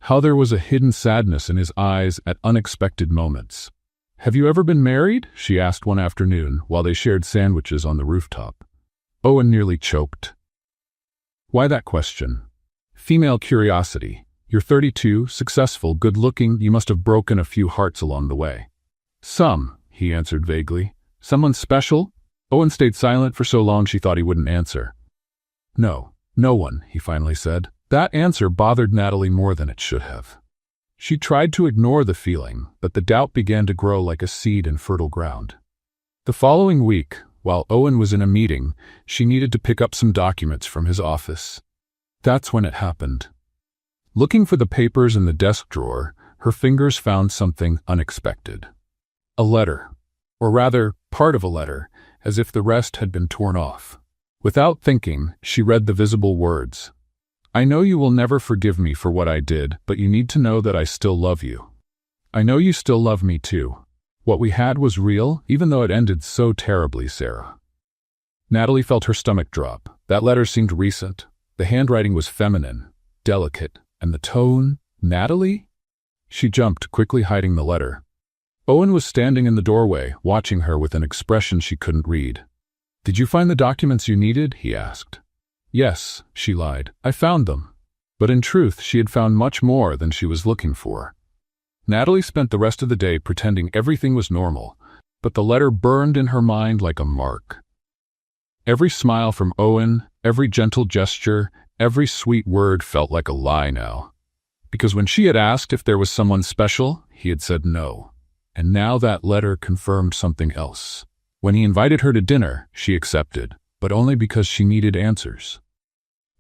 how there was a hidden sadness in his eyes at unexpected moments. Have you ever been married? She asked one afternoon while they shared sandwiches on the rooftop. Owen nearly choked. Why that question? Female curiosity. You're 32, successful, good-looking, you must have broken a few hearts along the way. Some, he answered vaguely. Someone special? Owen stayed silent for so long she thought he wouldn't answer. No, no one, he finally said. That answer bothered Natalie more than it should have. She tried to ignore the feeling, but the doubt began to grow like a seed in fertile ground. The following week, while Owen was in a meeting, she needed to pick up some documents from his office. That's when it happened. Looking for the papers in the desk drawer, her fingers found something unexpected. A letter. Or rather, part of a letter, as if the rest had been torn off. Without thinking, she read the visible words. I know you will never forgive me for what I did, but you need to know that I still love you. I know you still love me too. What we had was real, even though it ended so terribly, Sarah. Natalie felt her stomach drop. That letter seemed recent. The handwriting was feminine, delicate, and the tone, Natalie? She jumped, quickly hiding the letter. Owen was standing in the doorway, watching her with an expression she couldn't read. Did you find the documents you needed? He asked. Yes, she lied. I found them. But in truth, she had found much more than she was looking for. Natalie spent the rest of the day pretending everything was normal, but the letter burned in her mind like a mark. Every smile from Owen, every gentle gesture, every sweet word felt like a lie now. Because when she had asked if there was someone special, he had said no. And now that letter confirmed something else. When he invited her to dinner, she accepted, but only because she needed answers.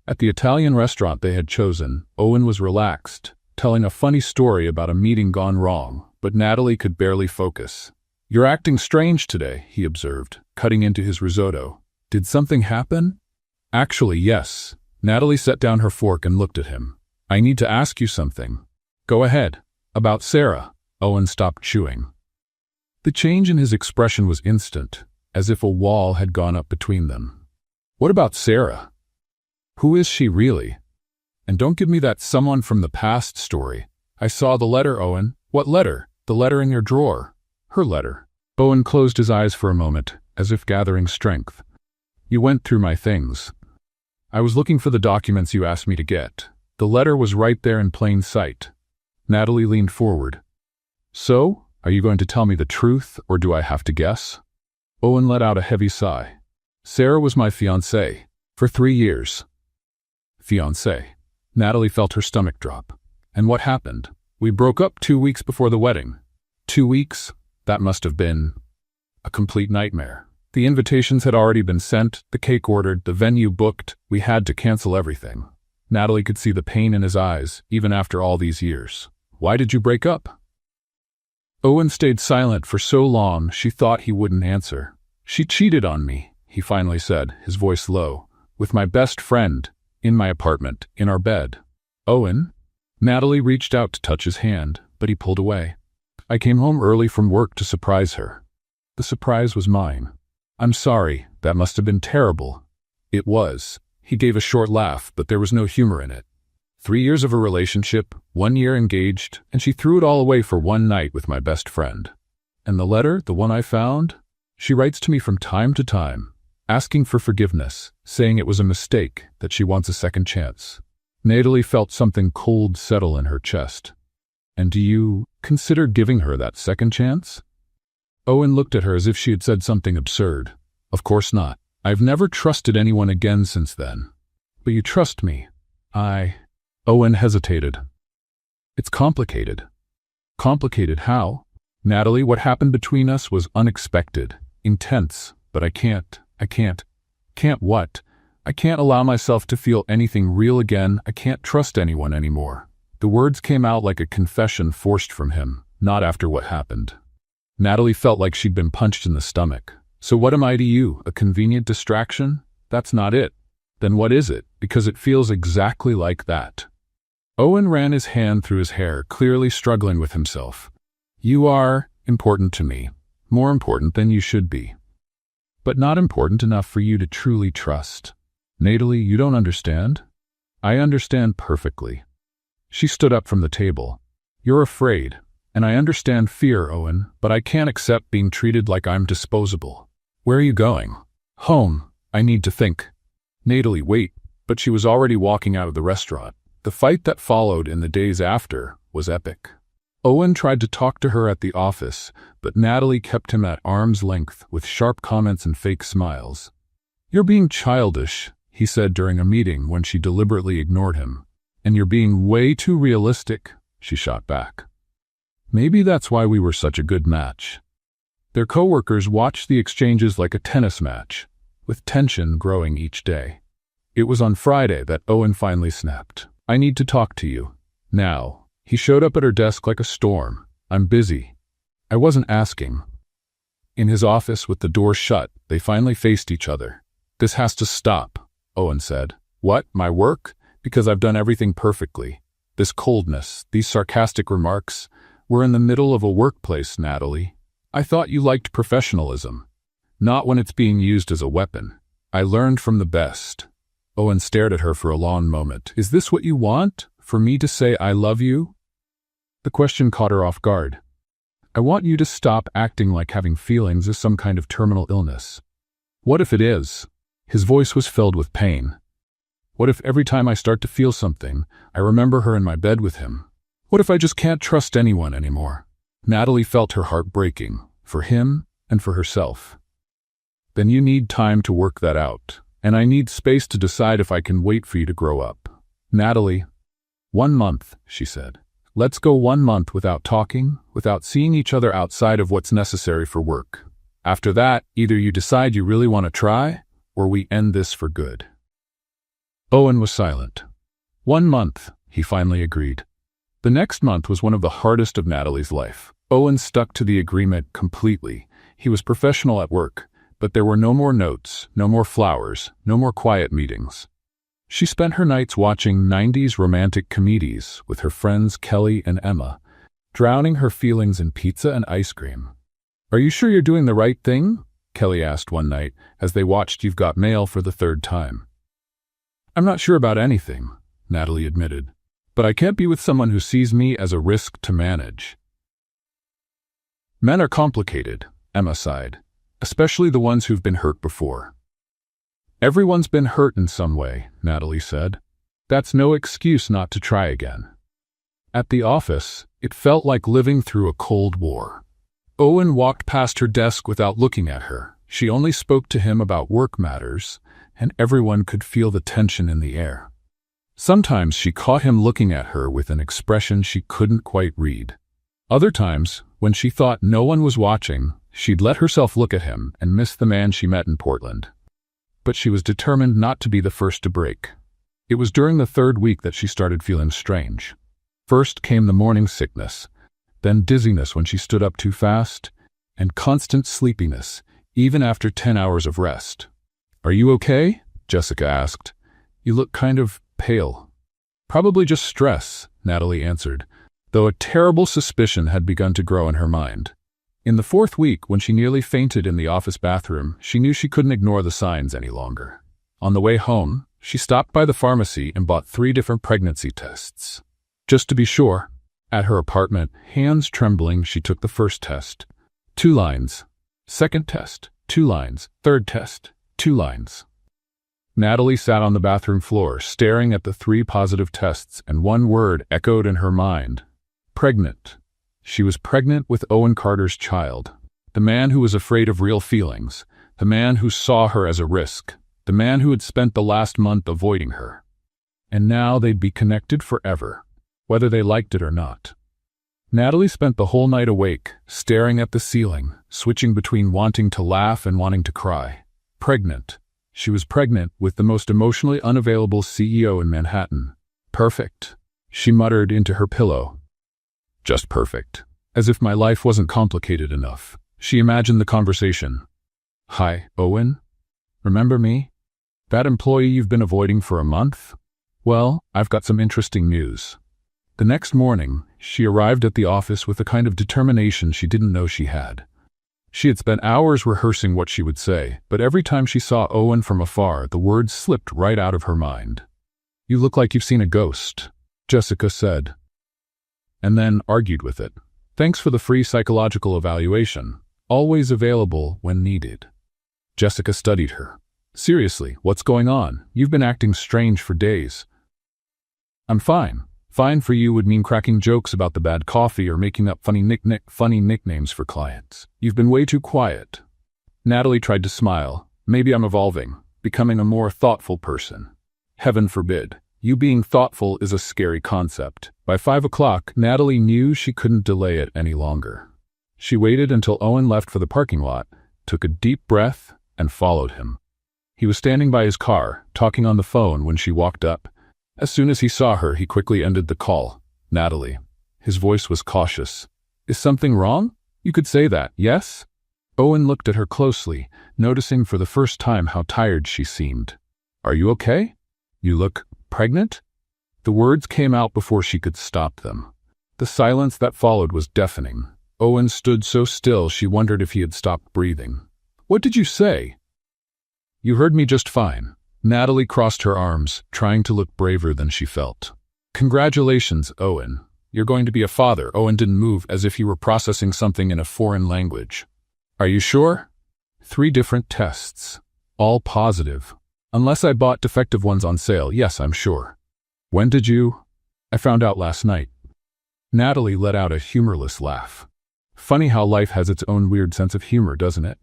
At the Italian restaurant they had chosen, Owen was relaxed, telling a funny story about a meeting gone wrong, but Natalie could barely focus. You're acting strange today, he observed, cutting into his risotto. Did something happen? Actually, yes. Natalie set down her fork and looked at him. I need to ask you something. Go ahead. About Sarah. Owen stopped chewing. The change in his expression was instant, as if a wall had gone up between them. What about Sarah? Who is she really? And don't give me that someone from the past story. I saw the letter, Owen. What letter? The letter in your drawer. Her letter. Owen closed his eyes for a moment, as if gathering strength. You went through my things. I was looking for the documents you asked me to get. The letter was right there in plain sight. Natalie leaned forward. So, are you going to tell me the truth, or do I have to guess? Owen let out a heavy sigh. Sarah was my fiancée. For 3 years. Fiancée. Natalie felt her stomach drop. And what happened? We broke up 2 weeks before the wedding. 2 weeks? That must have been a complete nightmare. The invitations had already been sent, the cake ordered, the venue booked. We had to cancel everything. Natalie could see the pain in his eyes, even after all these years. Why did you break up? Owen stayed silent for so long she thought he wouldn't answer. She cheated on me, he finally said, his voice low. With my best friend, in my apartment, in our bed. Owen? Natalie reached out to touch his hand, but he pulled away. I came home early from work to surprise her. The surprise was mine. I'm sorry, that must have been terrible. It was. He gave a short laugh, but there was no humor in it. 3 years of a relationship, 1 year engaged, and she threw it all away for one night with my best friend. And the letter, the one I found? She writes to me from time to time, asking for forgiveness, saying it was a mistake, that she wants a second chance. Natalie felt something cold settle in her chest. And do you consider giving her that second chance? Owen looked at her as if she had said something absurd. Of course not. I've never trusted anyone again since then. But you trust me. Owen hesitated. It's complicated. Complicated how? Natalie, what happened between us was unexpected, intense, but I can't what? I can't allow myself to feel anything real again. I can't trust anyone anymore. The words came out like a confession forced from him, not after what happened. Natalie felt like she'd been punched in the stomach. So what am I to you? A convenient distraction? That's not it. Then what is it? Because it feels exactly like that. Owen ran his hand through his hair, clearly struggling with himself. You are important to me. More important than you should be. But not important enough for you to truly trust. Natalie, you don't understand? I understand perfectly. She stood up from the table. You're afraid. And I understand fear, Owen, but I can't accept being treated like I'm disposable. Where are you going? Home. I need to think. Natalie, wait. But she was already walking out of the restaurant. The fight that followed in the days after was epic. Owen tried to talk to her at the office, but Natalie kept him at arm's length with sharp comments and fake smiles. You're being childish, he said during a meeting when she deliberately ignored him. And you're being way too realistic, she shot back. Maybe that's why we were such a good match. Their coworkers watched the exchanges like a tennis match, with tension growing each day. It was on Friday that Owen finally snapped. I need to talk to you. Now. He showed up at her desk like a storm. I'm busy. I wasn't asking. In his office with the door shut, they finally faced each other. This has to stop, Owen said. What, my work? Because I've done everything perfectly. This coldness, these sarcastic remarks. We're in the middle of a workplace, Natalie. I thought you liked professionalism. Not when it's being used as a weapon. I learned from the best. Owen stared at her for a long moment. Is this what you want? For me to say I love you? The question caught her off guard. I want you to stop acting like having feelings is some kind of terminal illness. What if it is? His voice was filled with pain. What if every time I start to feel something, I remember her in my bed with him? What if I just can't trust anyone anymore? Natalie felt her heart breaking, for him and for herself. Then you need time to work that out, and I need space to decide if I can wait for you to grow up. Natalie, 1 month, she said. Let's go 1 month without talking, without seeing each other outside of what's necessary for work. After that, either you decide you really want to try, or we end this for good. Owen was silent. 1 month, he finally agreed. The next month was one of the hardest of Natalie's life. Owen stuck to the agreement completely. He was professional at work, But there were no more notes, no more flowers, no more quiet meetings. She spent her nights watching 90s romantic comedies with her friends Kelly and Emma, drowning her feelings in pizza and ice cream. "Are you sure you're doing the right thing?" Kelly asked one night as they watched You've Got Mail for the third time. "I'm not sure about anything," Natalie admitted, "but I can't be with someone who sees me as a risk to manage." "Men are complicated," Emma sighed, "especially the ones who've been hurt before." "Everyone's been hurt in some way," Natalie said. "That's no excuse not to try again." At the office, it felt like living through a Cold War. Owen walked past her desk without looking at her. She only spoke to him about work matters, and everyone could feel the tension in the air. Sometimes she caught him looking at her with an expression she couldn't quite read. Other times, when she thought no one was watching, she'd let herself look at him and miss the man she met in Portland. But she was determined not to be the first to break. It was during the third week that she started feeling strange. First came the morning sickness, then dizziness when she stood up too fast, and constant sleepiness, even after 10 hours of rest. "Are you okay?" Jessica asked. "You look kind of pale." "Probably just stress," Natalie answered, though a terrible suspicion had begun to grow in her mind. In the fourth week, when she nearly fainted in the office bathroom, she knew she couldn't ignore the signs any longer. On the way home, she stopped by the pharmacy and bought 3 different pregnancy tests. Just to be sure. At her apartment, hands trembling, she took the first test. 2 lines. Second test. 2 lines. Third test. 2 lines. Natalie sat on the bathroom floor, staring at the 3 positive tests, and one word echoed in her mind. Pregnant. She was pregnant with Owen Carter's child. The man who was afraid of real feelings. The man who saw her as a risk. The man who had spent the last month avoiding her. And now they'd be connected forever, whether they liked it or not. Natalie spent the whole night awake, staring at the ceiling, switching between wanting to laugh and wanting to cry. Pregnant. She was pregnant with the most emotionally unavailable CEO in Manhattan. Perfect, she muttered into her pillow. Just perfect. As if my life wasn't complicated enough. She imagined the conversation. "Hi, Owen? Remember me? That employee you've been avoiding for a month? Well, I've got some interesting news." The next morning, she arrived at the office with a kind of determination she didn't know she had. She had spent hours rehearsing what she would say, but every time she saw Owen from afar, the words slipped right out of her mind. "You look like you've seen a ghost," Jessica said, and then argued with it. "Thanks for the free psychological evaluation, always available when needed." Jessica studied her. "Seriously, what's going on? You've been acting strange for days." "I'm fine. Fine for you would mean cracking jokes about the bad coffee or making up funny nicknames for clients. You've been way too quiet." Natalie tried to smile. "Maybe I'm evolving, becoming a more thoughtful person." Heaven forbid. You being thoughtful is a scary concept. By 5 o'clock, Natalie knew she couldn't delay it any longer. She waited until Owen left for the parking lot, took a deep breath, and followed him. He was standing by his car, talking on the phone when she walked up. As soon as he saw her, he quickly ended the call. "Natalie." His voice was cautious. "Is something wrong? You could say that, yes?" Owen looked at her closely, noticing for the first time how tired she seemed. "Are you okay? You look pregnant?" The words came out before she could stop them. The silence that followed was deafening. Owen stood so still she wondered if he had stopped breathing. "What did you say?" "You heard me just fine." Natalie crossed her arms, trying to look braver than she felt. "Congratulations, Owen. You're going to be a father." Owen didn't move, as if he were processing something in a foreign language. "Are you sure?" 3 different tests. All positive. "Unless I bought defective ones on sale, yes, I'm sure." "When did you?" "I found out last night." Natalie let out a humorless laugh. "Funny how life has its own weird sense of humor, doesn't it?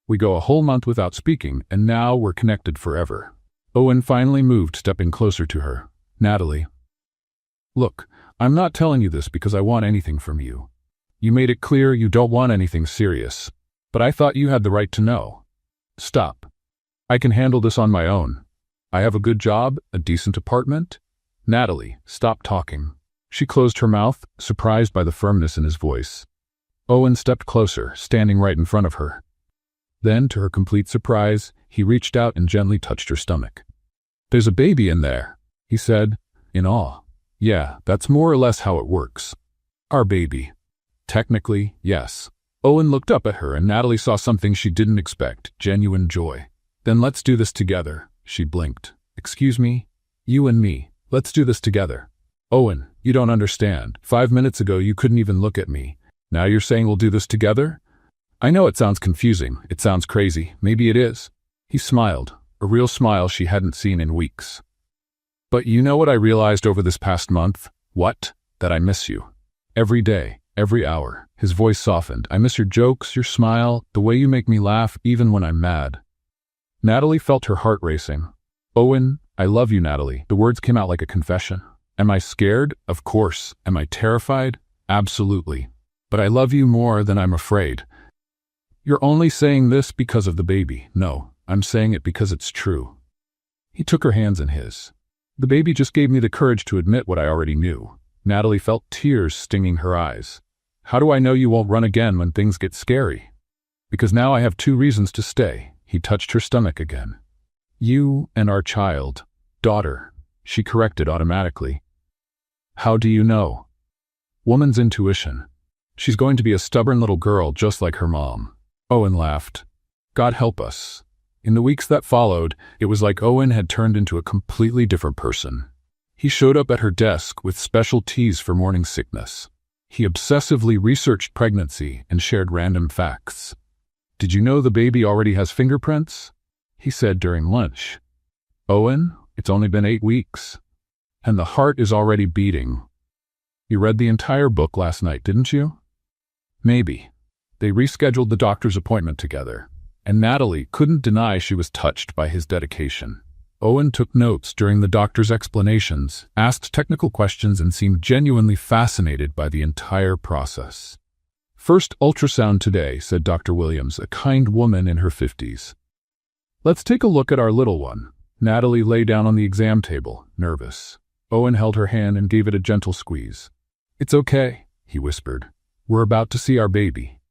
We go a whole month without speaking, and now we're connected forever." Owen finally moved, stepping closer to her. "Natalie, look, I'm not telling you this because I want anything from you. You made it clear you don't want anything serious, but I thought you had the right to know. Stop. I can handle this on my own. I have a good job, a decent apartment." "Natalie, stop talking." She closed her mouth, surprised by the firmness in his voice. Owen stepped closer, standing right in front of her. Then, to her complete surprise, he reached out and gently touched her stomach. "There's a baby in there," he said, in awe. "Yeah, that's more or less how it works." "Our baby." "Technically, yes." Owen looked up at her and Natalie saw something she didn't expect, genuine joy. "Then let's do this together," she blinked. "Excuse me? You and me. Let's do this together." "Owen, you don't understand. 5 minutes ago you couldn't even look at me. Now you're saying we'll do this together?" "I know it sounds confusing. It sounds crazy. Maybe it is." He smiled, a real smile she hadn't seen in weeks. "But you know what I realized over this past month?" "What?" "That I miss you. Every day, every hour." His voice softened. "I miss your jokes, your smile, the way you make me laugh even when I'm mad." Natalie felt her heart racing. "Owen, I love you, Natalie." The words came out like a confession. "Am I scared? Of course. Am I terrified? Absolutely. But I love you more than I'm afraid." "You're only saying this because of the baby." "No, I'm saying it because it's true." He took her hands in his. "The baby just gave me the courage to admit what I already knew." Natalie felt tears stinging her eyes. "How do I know you won't run again when things get scary?" "Because now I have 2 reasons to stay." He touched her stomach again. "You and our child. Daughter," she corrected automatically. "How do you know?" "Woman's intuition. She's going to be a stubborn little girl just like her mom." Owen laughed. "God help us." In the weeks that followed, it was like Owen had turned into a completely different person. He showed up at her desk with special teas for morning sickness. He obsessively researched pregnancy and shared random facts. "Did you know the baby already has fingerprints?" he said during lunch. "Owen, it's only been 8 weeks. And the heart is already beating." "You read the entire book last night, didn't you?" "Maybe." They rescheduled the doctor's appointment together, and Natalie couldn't deny she was touched by his dedication. Owen took notes during the doctor's explanations, asked technical questions, and seemed genuinely fascinated by the entire process. "First ultrasound today," said Dr. Williams, a kind woman in her 50s. "Let's take a look at our little one." Natalie lay down on the exam table, nervous. Owen held her hand and gave it a gentle squeeze. "It's okay," he whispered. "We're about to see our baby."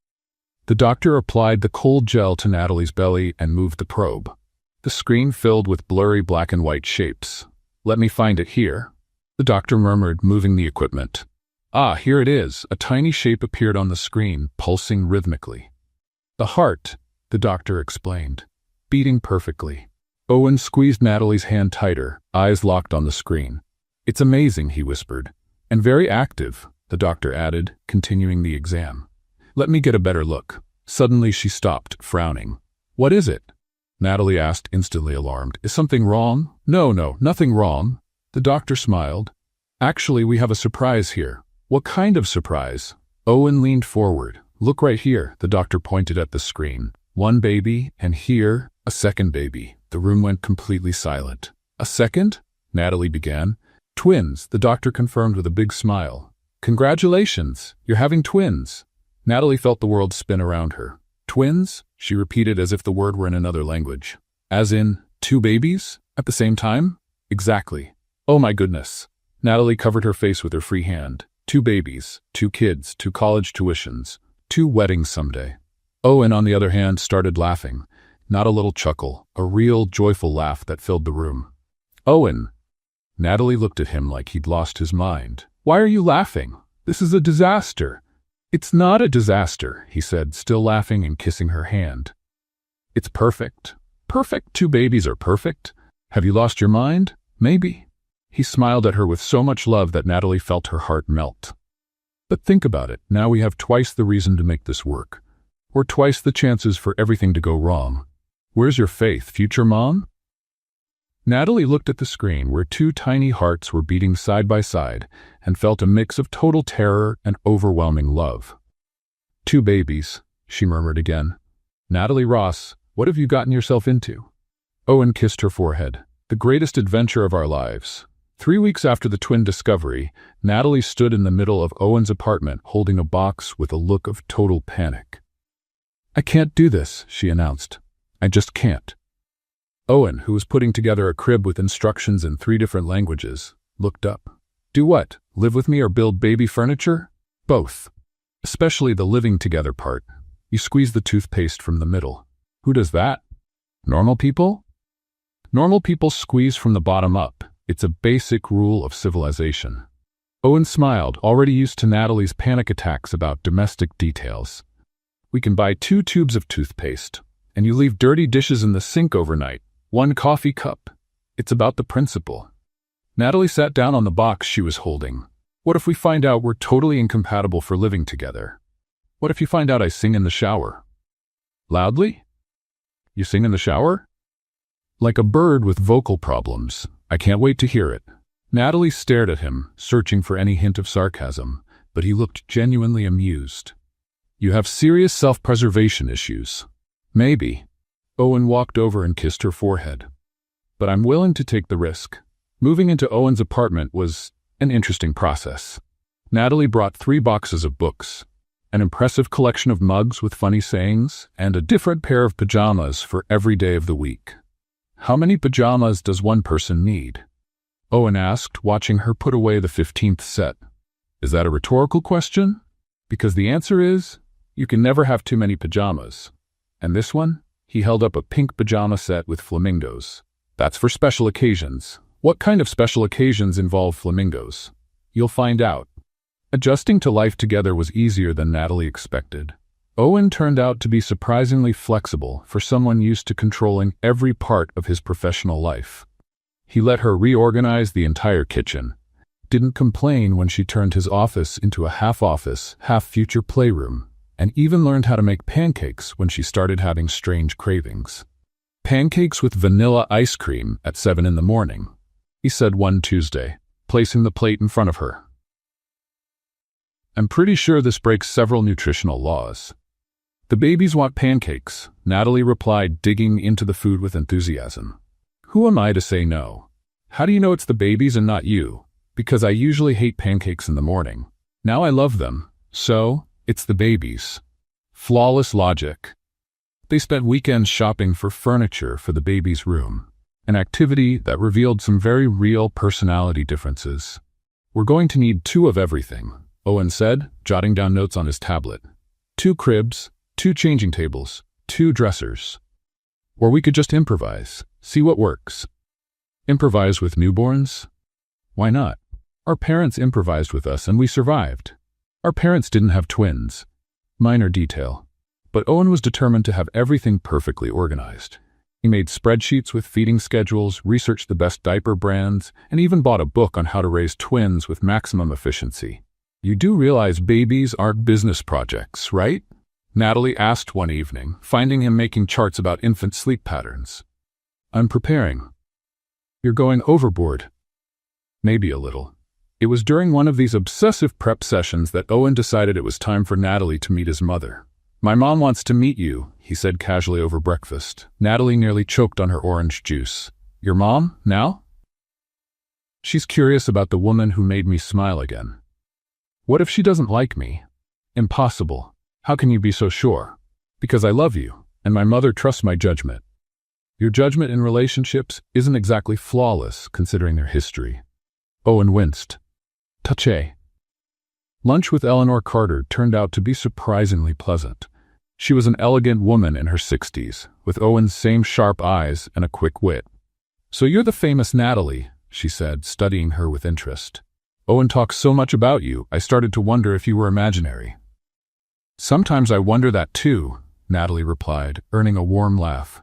The doctor applied the cold gel to Natalie's belly and moved the probe. The screen filled with blurry black and white shapes. "Let me find it here," the doctor murmured, moving the equipment. "Ah, here it is." A tiny shape appeared on the screen, pulsing rhythmically. "The heart," the doctor explained, "beating perfectly." Owen squeezed Natalie's hand tighter, eyes locked on the screen. "It's amazing," he whispered. "And very active," the doctor added, continuing the exam. "Let me get a better look." Suddenly she stopped, frowning. "What is it?" Natalie asked, instantly alarmed. "Is something wrong?" No, nothing wrong." The doctor smiled. "Actually, we have a surprise here." "What kind of surprise?" Owen leaned forward. "Look right here," the doctor pointed at the screen. "One baby, and here, a second baby." The room went completely silent. "A second?" Natalie began. "Twins," the doctor confirmed with a big smile. "Congratulations, you're having twins." Natalie felt the world spin around her. "Twins?" she repeated as if the word were in another language. "As in, 2 babies? At the same time?" "Exactly." "Oh my goodness." Natalie covered her face with her free hand. 2 babies, 2 kids, 2 college tuitions, 2 weddings someday. Owen, on the other hand, started laughing. Not a little chuckle, a real, joyful laugh that filled the room. "Owen!" Natalie looked at him like he'd lost his mind. "Why are you laughing? This is a disaster." "It's not a disaster," he said, still laughing and kissing her hand. "It's perfect. Perfect. 2 babies are perfect. Have you lost your mind? Maybe." He smiled at her with so much love that Natalie felt her heart melt. "But think about it. Now we have twice the reason to make this work. Or twice the chances for everything to go wrong. Where's your faith, future mom?" Natalie looked at the screen where 2 tiny hearts were beating side by side and felt a mix of total terror and overwhelming love. "2 babies," she murmured again. "Natalie Ross, what have you gotten yourself into?" Owen kissed her forehead. "The greatest adventure of our lives." 3 weeks after the twin discovery, Natalie stood in the middle of Owen's apartment holding a box with a look of total panic. "I can't do this," she announced. "I just can't." Owen, who was putting together a crib with instructions in 3 different languages, looked up. "Do what? Live with me or build baby furniture?" "Both. Especially the living together part." He squeezed the toothpaste from the middle. Who does that? Normal people? Normal people squeeze from the bottom up. It's a basic rule of civilization. Owen smiled, already used to Natalie's panic attacks about domestic details. We can buy 2 tubes of toothpaste, and you leave dirty dishes in the sink overnight. 1 coffee cup. It's about the principle. Natalie sat down on the box she was holding. What if we find out we're totally incompatible for living together? What if you find out I sing in the shower? Loudly? You sing in the shower? Like a bird with vocal problems. I can't wait to hear it. Natalie stared at him, searching for any hint of sarcasm, but he looked genuinely amused. You have serious self-preservation issues. Maybe. Owen walked over and kissed her forehead. But I'm willing to take the risk. Moving into Owen's apartment was an interesting process. Natalie brought 3 boxes of books, an impressive collection of mugs with funny sayings, and a different pair of pajamas for every day of the week. How many pajamas does one person need? Owen asked, watching her put away the 15th set. Is that a rhetorical question? Because the answer is, you can never have too many pajamas. And this one? He held up a pink pajama set with flamingos. That's for special occasions. What kind of special occasions involve flamingos? You'll find out. Adjusting to life together was easier than Natalie expected. Owen turned out to be surprisingly flexible for someone used to controlling every part of his professional life. He let her reorganize the entire kitchen, didn't complain when she turned his office into a half-office, half-future playroom, and even learned how to make pancakes when she started having strange cravings. Pancakes with vanilla ice cream at 7 in the morning, he said one Tuesday, placing the plate in front of her. I'm pretty sure this breaks several nutritional laws. The babies want pancakes, Natalie replied, digging into the food with enthusiasm. Who am I to say no? How do you know it's the babies and not you? Because I usually hate pancakes in the morning. Now I love them, so it's the babies. Flawless logic. They spent weekends shopping for furniture for the baby's room, an activity that revealed some very real personality differences. We're going to need 2 of everything, Owen said, jotting down notes on his tablet. 2 cribs, 2 changing tables, 2 dressers. Or we could just improvise, see what works. Improvise with newborns? Why not? Our parents improvised with us and we survived. Our parents didn't have twins. Minor detail. But Owen was determined to have everything perfectly organized. He made spreadsheets with feeding schedules, researched the best diaper brands, and even bought a book on how to raise twins with maximum efficiency. You do realize babies aren't business projects, right? Natalie asked one evening, finding him making charts about infant sleep patterns. I'm preparing. You're going overboard. Maybe a little. It was during one of these obsessive prep sessions that Owen decided it was time for Natalie to meet his mother. My mom wants to meet you, he said casually over breakfast. Natalie nearly choked on her orange juice. Your mom, now? She's curious about the woman who made me smile again. What if she doesn't like me? Impossible. How can you be so sure? Because I love you, and my mother trusts my judgment. Your judgment in relationships isn't exactly flawless, considering their history. Owen winced. Touché. Lunch with Eleanor Carter turned out to be surprisingly pleasant. She was an elegant woman in her 60s, with Owen's same sharp eyes and a quick wit. So you're the famous Natalie, she said, studying her with interest. Owen talks so much about you, I started to wonder if you were imaginary. Sometimes I wonder that too, Natalie replied, earning a warm laugh.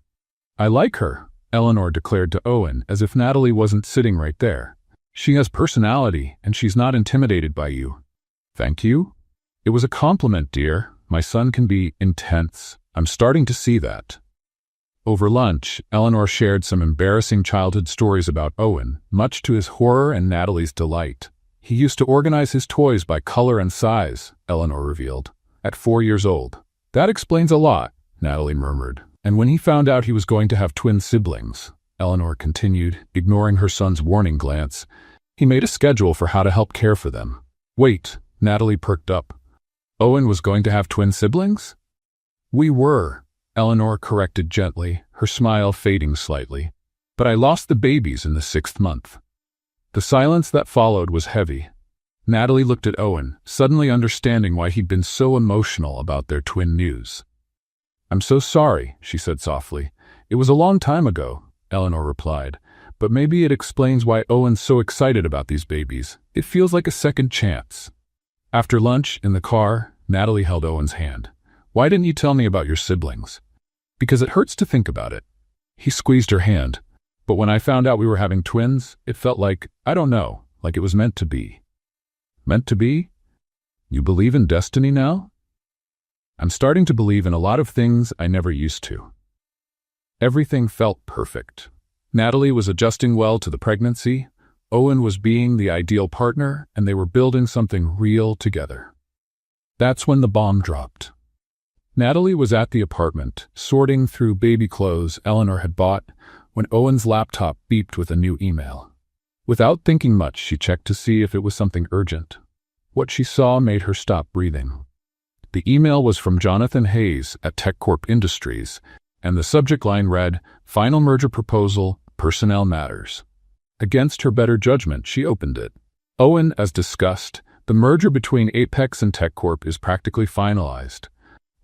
I like her, Eleanor declared to Owen, as if Natalie wasn't sitting right there. She has personality, and she's not intimidated by you. Thank you? It was a compliment, dear. My son can be intense. I'm starting to see that. Over lunch, Eleanor shared some embarrassing childhood stories about Owen, much to his horror and Natalie's delight. He used to organize his toys by color and size, Eleanor revealed. At 4 years old. That explains a lot, Natalie murmured. And when he found out he was going to have twin siblings, Eleanor continued, ignoring her son's warning glance, he made a schedule for how to help care for them. Wait, Natalie perked up. Owen was going to have twin siblings? We were, Eleanor corrected gently, her smile fading slightly. But I lost the babies in the 6th month. The silence that followed was heavy. Natalie looked at Owen, suddenly understanding why he'd been so emotional about their twin news. "I'm so sorry," she said softly. "It was a long time ago," Eleanor replied. "But maybe it explains why Owen's so excited about these babies. It feels like a second chance." After lunch, in the car, Natalie held Owen's hand. "Why didn't you tell me about your siblings?" "Because it hurts to think about it." He squeezed her hand. "But when I found out we were having twins, it felt like, I don't know, like it was meant to be." "Meant to be? You believe in destiny now?" "I'm starting to believe in a lot of things I never used to." Everything felt perfect. Natalie was adjusting well to the pregnancy, Owen was being the ideal partner, and they were building something real together. That's when the bomb dropped. Natalie was at the apartment, sorting through baby clothes Eleanor had bought, when Owen's laptop beeped with a new email. Without thinking much, she checked to see if it was something urgent. What she saw made her stop breathing. The email was from Jonathan Hayes at TechCorp Industries, and the subject line read, "Final merger proposal, personnel matters." Against her better judgment, she opened it. "Owen, as discussed, the merger between Apex and TechCorp is practically finalized.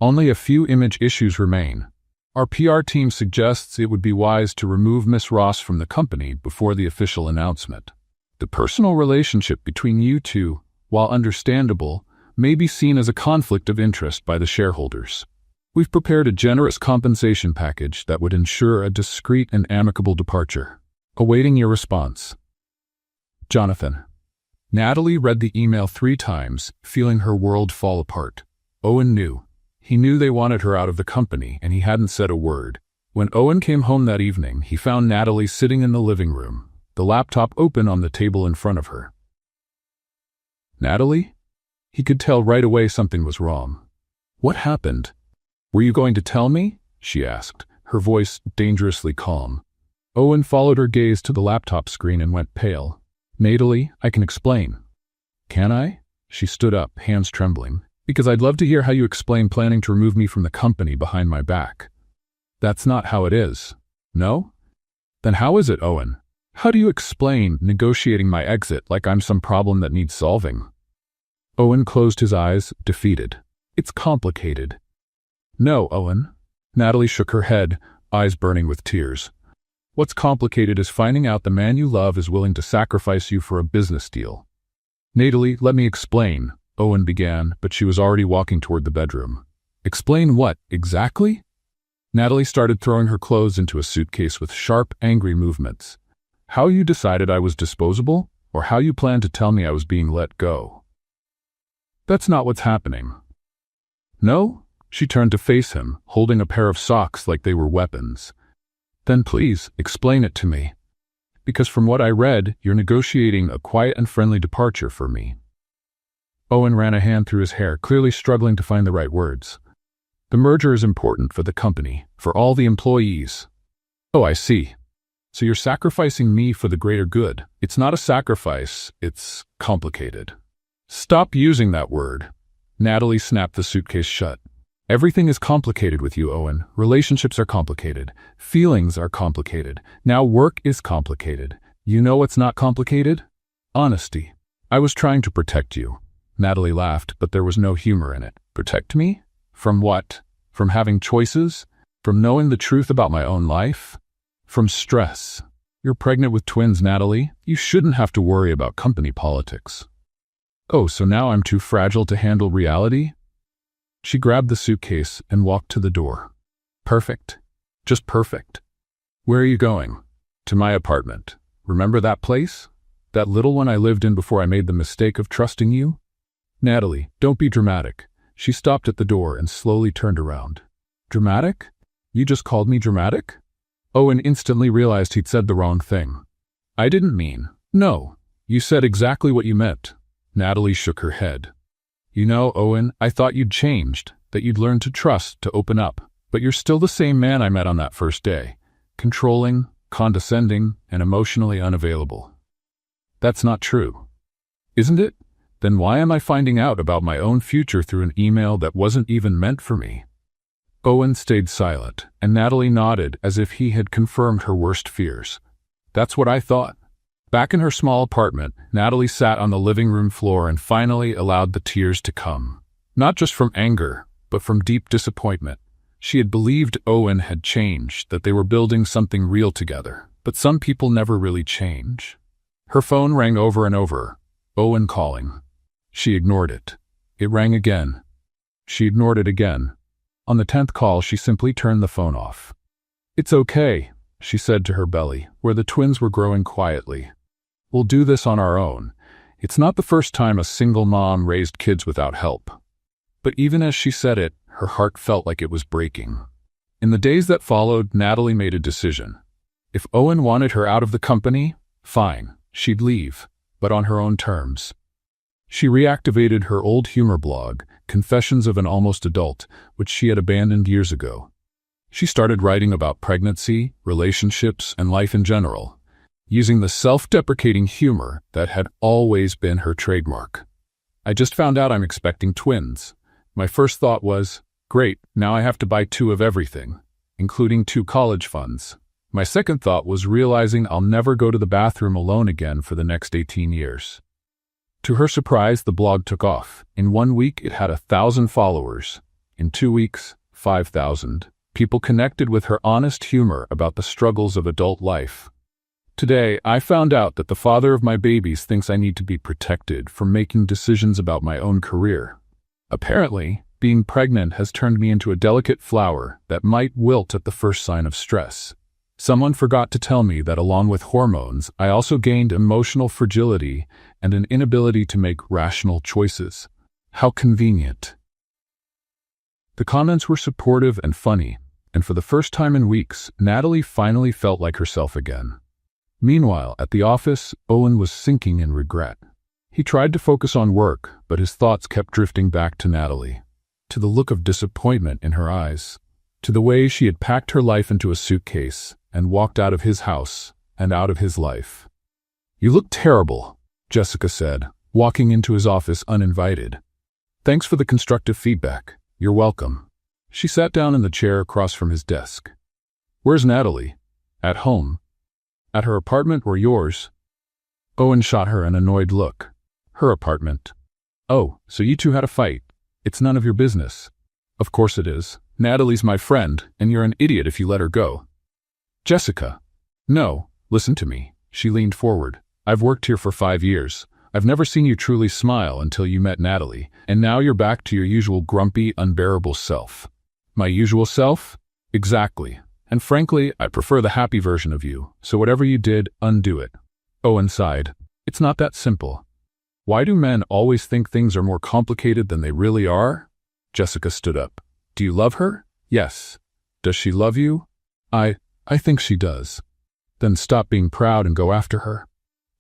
Only a few image issues remain. Our PR team suggests it would be wise to remove Miss Ross from the company before the official announcement. The personal relationship between you two, while understandable, may be seen as a conflict of interest by the shareholders. We've prepared a generous compensation package that would ensure a discreet and amicable departure. Awaiting your response. Jonathan." Natalie read the email 3 times, feeling her world fall apart. Owen knew. He knew they wanted her out of the company, and he hadn't said a word. When Owen came home that evening, he found Natalie sitting in the living room, the laptop open on the table in front of her. "Natalie?" He could tell right away something was wrong. "What happened? Were you going to tell me?" she asked, her voice dangerously calm. Owen followed her gaze to the laptop screen and went pale. "Natalie, I can explain." "Can I?" She stood up, hands trembling. "Because I'd love to hear how you explain planning to remove me from the company behind my back." "That's not how it is." "No? Then how is it, Owen? How do you explain negotiating my exit like I'm some problem that needs solving?" Owen closed his eyes, defeated. "It's complicated." "No, Owen." Natalie shook her head, eyes burning with tears. "What's complicated is finding out the man you love is willing to sacrifice you for a business deal." "Natalie, let me explain," Owen began, but she was already walking toward the bedroom. "Explain what, exactly?" Natalie started throwing her clothes into a suitcase with sharp, angry movements. "How you decided I was disposable, or how you planned to tell me I was being let go?" "That's not what's happening." "No?" She turned to face him, holding a pair of socks like they were weapons. "Then please, explain it to me. Because from what I read, you're negotiating a quiet and friendly departure for me." Owen ran a hand through his hair, clearly struggling to find the right words. "The merger is important for the company, for all the employees." "Oh, I see. So you're sacrificing me for the greater good." "It's not a sacrifice, it's complicated." "Stop using that word." Natalie snapped the suitcase shut. "Everything is complicated with you, Owen. Relationships are complicated. Feelings are complicated. Now work is complicated. You know what's not complicated? Honesty. I was trying to protect you." Natalie laughed, but there was no humor in it. "Protect me? From what? From having choices? From knowing the truth about my own life? From stress? You're pregnant with twins, Natalie. You shouldn't have to worry about company politics." "Oh, so now I'm too fragile to handle reality?" She grabbed the suitcase and walked to the door. "Perfect. Just perfect." "Where are you going?" "To my apartment. Remember that place? That little one I lived in before I made the mistake of trusting you?" "Natalie, don't be dramatic." She stopped at the door and slowly turned around. "Dramatic? You just called me dramatic?" Owen instantly realized he'd said the wrong thing. "I didn't mean." "No, you said exactly what you meant." Natalie shook her head. "You know, Owen, I thought you'd changed, that you'd learned to trust, to open up. But you're still the same man I met on that first day. Controlling, condescending, and emotionally unavailable." "That's not true." "Isn't it? Then why am I finding out about my own future through an email that wasn't even meant for me?" Owen stayed silent, and Natalie nodded as if he had confirmed her worst fears. "That's what I thought." Back in her small apartment, Natalie sat on the living room floor and finally allowed the tears to come. Not just from anger, but from deep disappointment. She had believed Owen had changed, that they were building something real together. But some people never really change. Her phone rang over and over. Owen calling. She ignored it. It rang again. She ignored it again. On the 10th call, she simply turned the phone off. "It's okay," she said to her belly, where the twins were growing quietly. "We'll do this on our own. It's not the first time a single mom raised kids without help." But even as she said it, her heart felt like it was breaking. In the days that followed, Natalie made a decision. If Owen wanted her out of the company, fine, she'd leave, but on her own terms. She reactivated her old humor blog, Confessions of an Almost Adult, which she had abandoned years ago. She started writing about pregnancy, relationships, and life in general, using the self-deprecating humor that had always been her trademark. "I just found out I'm expecting twins. My first thought was, great, now I have to buy 2 of everything, including 2 college funds. My second thought was realizing I'll never go to the bathroom alone again for the next 18 years. To her surprise, the blog took off. In 1 week, it had 1,000 followers. In 2 weeks, 5,000. People connected with her honest humor about the struggles of adult life. Today, I found out that the father of my babies thinks I need to be protected from making decisions about my own career. Apparently, being pregnant has turned me into a delicate flower that might wilt at the first sign of stress. Someone forgot to tell me that along with hormones, I also gained emotional fragility and an inability to make rational choices. How convenient." The comments were supportive and funny, and for the first time in weeks, Natalie finally felt like herself again. Meanwhile, at the office, Owen was sinking in regret. He tried to focus on work, but his thoughts kept drifting back to Natalie, to the look of disappointment in her eyes, to the way she had packed her life into a suitcase and walked out of his house and out of his life. "You look terrible," Jessica said, walking into his office uninvited. "Thanks for the constructive feedback. You're welcome." She sat down in the chair across from his desk. "Where's Natalie?" "At home." "At her apartment or yours?" Owen shot her an annoyed look. "Her apartment." "Oh, so you two had a fight. It's none of your business." "Of course it is. Natalie's my friend, and you're an idiot if you let her go." "Jessica." "No, listen to me." She leaned forward. "I've worked here for 5 years. I've never seen you truly smile until you met Natalie, and now you're back to your usual grumpy, unbearable self." "My usual self?" "Exactly. And frankly, I prefer the happy version of you, so whatever you did, undo it." Owen sighed. "It's not that simple." "Why do men always think things are more complicated than they really are?" Jessica stood up. "Do you love her?" "Yes." "Does she love you?" I think she does." "Then stop being proud and go after her."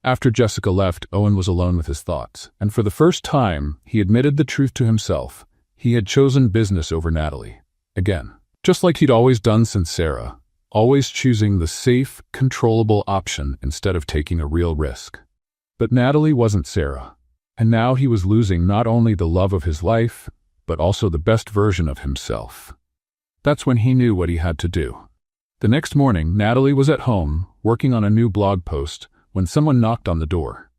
After Jessica left, Owen was alone with his thoughts, and for the first time, he admitted the truth to himself. He had chosen business over Natalie. Again. Just like he'd always done since Sarah. Always choosing the safe, controllable option instead of taking a real risk. But Natalie wasn't Sarah. And now he was losing not only the love of his life, but also the best version of himself. That's when he knew what he had to do. The next morning, Natalie was at home, working on a new blog post, when someone knocked on the door.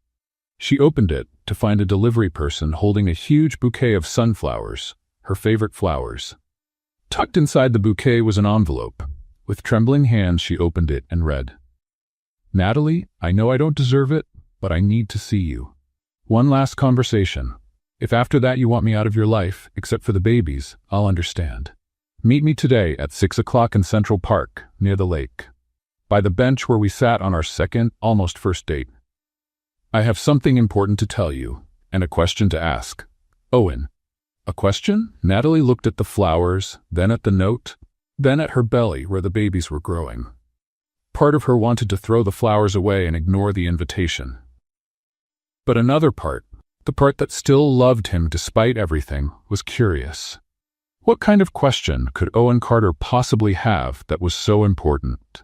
She opened it to find a delivery person holding a huge bouquet of sunflowers, her favorite flowers. Tucked inside the bouquet was an envelope. With trembling hands, she opened it and read, "Natalie, I know I don't deserve it, but I need to see you. One last conversation. If after that you want me out of your life, except for the babies, I'll understand. Meet me today at 6 o'clock in Central Park, near the lake. By the bench where we sat on our second, almost first date. I have something important to tell you, and a question to ask. Owen." "A question?" Natalie looked at the flowers, then at the note, then at her belly where the babies were growing. Part of her wanted to throw the flowers away and ignore the invitation. But another part, the part that still loved him despite everything, was curious. What kind of question could Owen Carter possibly have that was so important?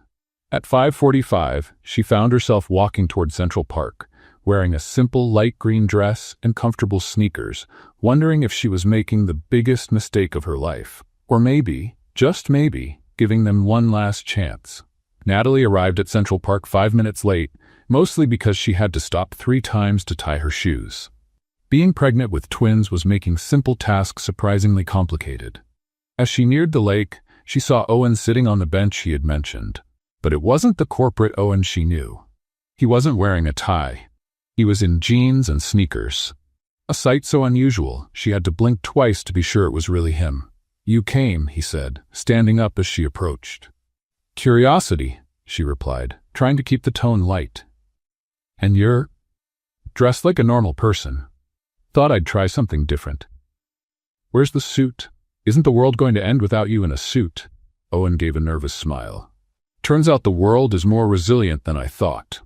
At 5:45, she found herself walking toward Central Park, wearing a simple light green dress and comfortable sneakers, wondering if she was making the biggest mistake of her life, or maybe, just maybe, giving them one last chance. Natalie arrived at Central Park 5 minutes late, mostly because she had to stop 3 times to tie her shoes. Being pregnant with twins was making simple tasks surprisingly complicated. As she neared the lake, She saw Owen sitting on the bench he had mentioned. But it wasn't the corporate Owen she knew. He wasn't wearing a tie. He was in jeans and sneakers. A sight so unusual, she had to blink twice to be sure it was really him. "You came," he said, standing up as she approached. "Curiosity," she replied, trying to keep the tone light. "And you're dressed like a normal person. Thought I'd try something different." "Where's the suit? Isn't the world going to end without you in a suit?" Owen gave a nervous smile. "Turns out the world is more resilient than I thought."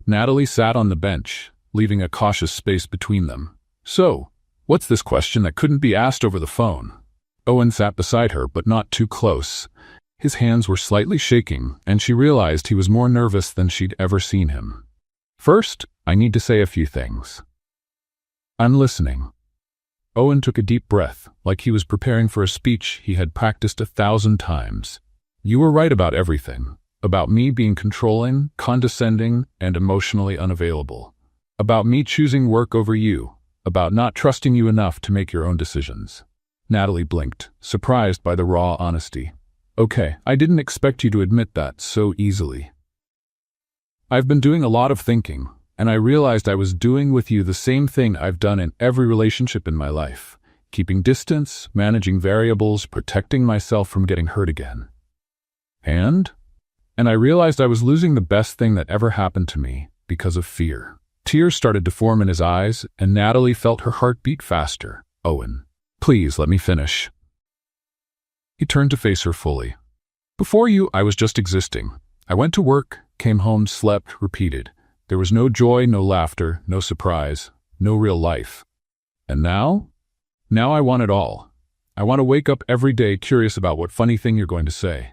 Natalie sat on the bench, leaving a cautious space between them. "So, what's this question that couldn't be asked over the phone?" Owen sat beside her, but not too close. His hands were slightly shaking, and she realized he was more nervous than she'd ever seen him. "First, I need to say a few things." "I'm listening." Owen took a deep breath, like he was preparing for a speech he had practiced 1,000 times. "You were right about everything. About me being controlling, condescending, and emotionally unavailable. About me choosing work over you. About not trusting you enough to make your own decisions." Natalie blinked, surprised by the raw honesty. "Okay, I didn't expect you to admit that so easily." "I've been doing a lot of thinking, and I realized I was doing with you the same thing I've done in every relationship in my life. Keeping distance, managing variables, protecting myself from getting hurt again. And I realized I was losing the best thing that ever happened to me because of fear." Tears started to form in his eyes, and Natalie felt her heart beat faster. "Owen, please let me finish." He turned to face her fully. "Before you, I was just existing. I went to work, came home, slept, repeated. There was no joy, no laughter, no surprise, no real life. And now? Now I want it all. I want to wake up every day curious about what funny thing you're going to say.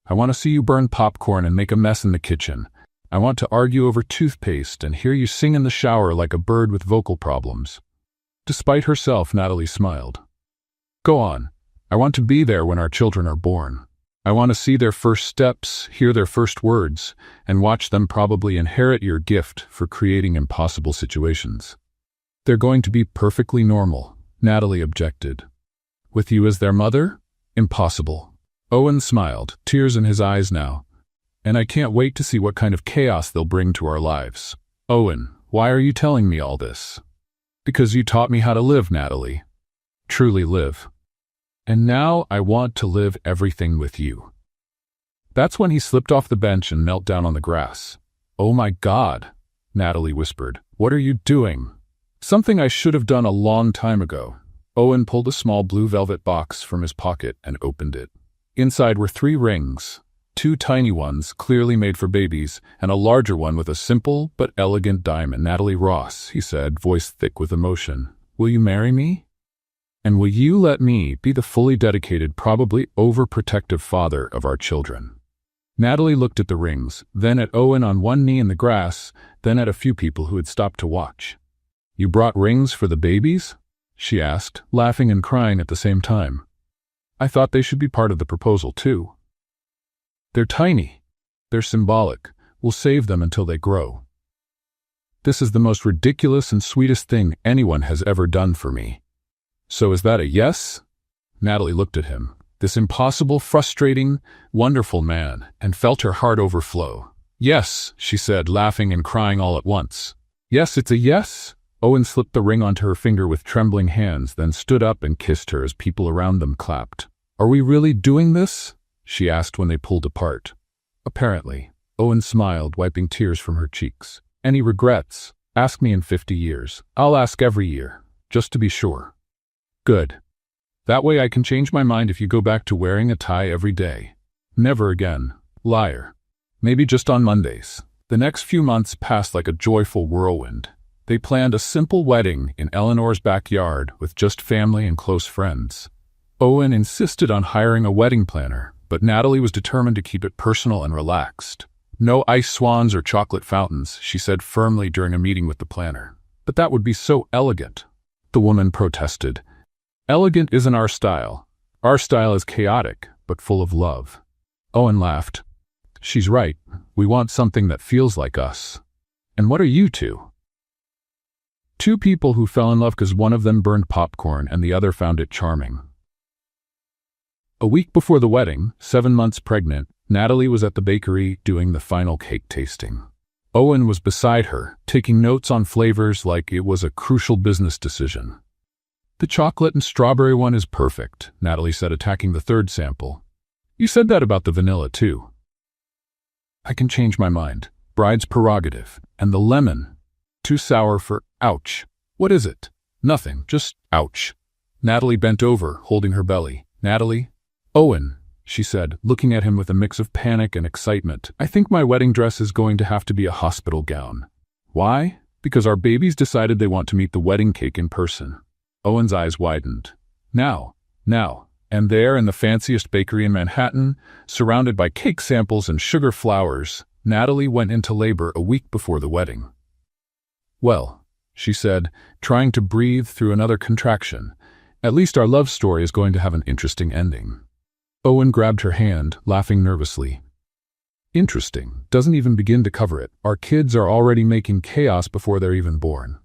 I want to see you burn popcorn and make a mess in the kitchen. I want to argue over toothpaste and hear you sing in the shower like a bird with vocal problems." Despite herself, Natalie smiled. "Go on. I want to be there when our children are born. I want to see their first steps, hear their first words, and watch them probably inherit your gift for creating impossible situations." "They're going to be perfectly normal," Natalie objected. "With you as their mother? Impossible." Owen smiled, tears in his eyes now. "And I can't wait to see what kind of chaos they'll bring to our lives." "Owen, why are you telling me all this?" "Because you taught me how to live, Natalie. Truly live. And now I want to live everything with you." That's when he slipped off the bench and knelt down on the grass. "Oh my God," Natalie whispered. "What are you doing?" "Something I should have done a long time ago." Owen pulled a small blue velvet box from his pocket and opened it. Inside were 3 rings, 2 tiny ones clearly made for babies, and a larger one with a simple but elegant diamond. "Natalie Ross," he said, voice thick with emotion, "will you marry me? And will you let me be the fully dedicated, probably overprotective father of our children?" Natalie looked at the rings, then at Owen on one knee in the grass, then at a few people who had stopped to watch. "You brought rings for the babies?" she asked, laughing and crying at the same time. "I thought they should be part of the proposal too." "They're tiny. They're symbolic. We'll save them until they grow." "This is the most ridiculous and sweetest thing anyone has ever done for me." "So is that a yes?" Natalie looked at him, this impossible, frustrating, wonderful man, and felt her heart overflow. "Yes," she said, laughing and crying all at once. "Yes, it's a yes." Owen slipped the ring onto her finger with trembling hands, then stood up and kissed her as people around them clapped. "Are we really doing this?" she asked when they pulled apart. "Apparently." Owen smiled, wiping tears from her cheeks. "Any regrets? Ask me in 50 years. I'll ask every year, just to be sure." "Good. That way I can change my mind if you go back to wearing a tie every day." "Never again. Liar. Maybe just on Mondays." The next few months passed like a joyful whirlwind. They planned a simple wedding in Eleanor's backyard with just family and close friends. Owen insisted on hiring a wedding planner, but Natalie was determined to keep it personal and relaxed. "No ice swans or chocolate fountains," she said firmly during a meeting with the planner. "But that would be so elegant," the woman protested. "Elegant isn't our style. Our style is chaotic, but full of love." Owen laughed. "She's right. We want something that feels like us." "And what are you two?" "Two people who fell in love because one of them burned popcorn and the other found it charming." A week before the wedding, 7 months pregnant, Natalie was at the bakery doing the final cake tasting. Owen was beside her, taking notes on flavors like it was a crucial business decision. "The chocolate and strawberry one is perfect," Natalie said, attacking the third sample. "You said that about the vanilla, too." "I can change my mind. Bride's prerogative. And the lemon. Too sour for ouch." "What is it?" "Nothing, just ouch." Natalie bent over, holding her belly. "Natalie?" "Owen," she said, looking at him with a mix of panic and excitement. "I think my wedding dress is going to have to be a hospital gown." "Why?" "Because our babies decided they want to meet the wedding cake in person." Owen's eyes widened. Now. And there in the fanciest bakery in Manhattan, surrounded by cake samples and sugar flowers, Natalie went into labor a week before the wedding. "Well," she said, trying to breathe through another contraction, "at least our love story is going to have an interesting ending." Owen grabbed her hand, laughing nervously. "Interesting doesn't even begin to cover it. Our kids are already making chaos before they're even born.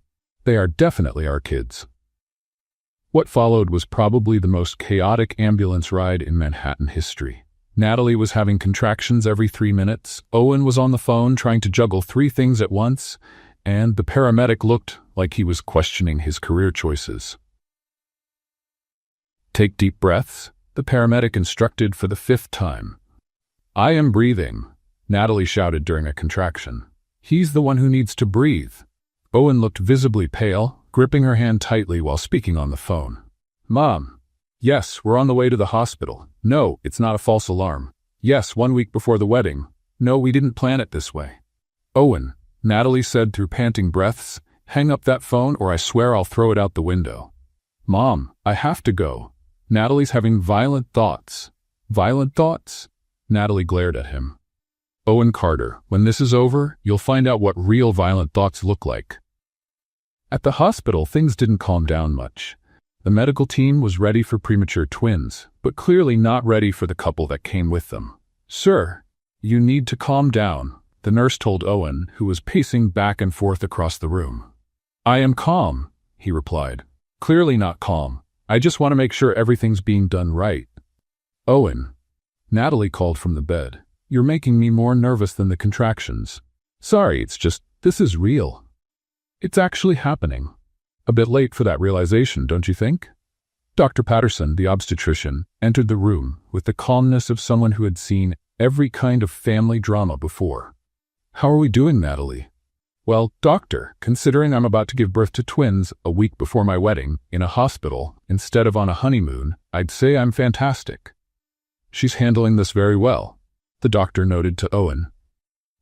They are definitely our kids." What followed was probably the most chaotic ambulance ride in Manhattan history. Natalie was having contractions every 3 minutes, Owen was on the phone trying to juggle 3 things at once, and the paramedic looked like he was questioning his career choices. "Take deep breaths," the paramedic instructed for the 5th time. "I am breathing," Natalie shouted during a contraction. "He's the one who needs to breathe." Owen looked visibly pale, gripping her hand tightly while speaking on the phone. "Mom." "Yes, we're on the way to the hospital." "No, it's not a false alarm." "Yes, 1 week before the wedding." "No, we didn't plan it this way." "Owen," Natalie said through panting breaths, "hang up that phone or I swear I'll throw it out the window." "Mom, I have to go. Natalie's having violent thoughts." "Violent thoughts?" Natalie glared at him. "Owen Carter, when this is over, you'll find out what real violent thoughts look like." At the hospital, things didn't calm down much. The medical team was ready for premature twins, but clearly not ready for the couple that came with them. "Sir, you need to calm down," the nurse told Owen, who was pacing back and forth across the room. "I am calm," he replied. "Clearly not calm. I just want to make sure everything's being done right." "Owen," Natalie called from the bed, "you're making me more nervous than the contractions." "Sorry, it's just, this is real. It's actually happening." A bit late for that realization, don't you think? Dr. Patterson, the obstetrician, entered the room with the calmness of someone who had seen every kind of family drama before. "How are we doing, Natalie?" "Well, doctor, considering I'm about to give birth to twins a week before my wedding, in a hospital, instead of on a honeymoon, I'd say I'm fantastic." "She's handling this very well," the doctor noted to Owen.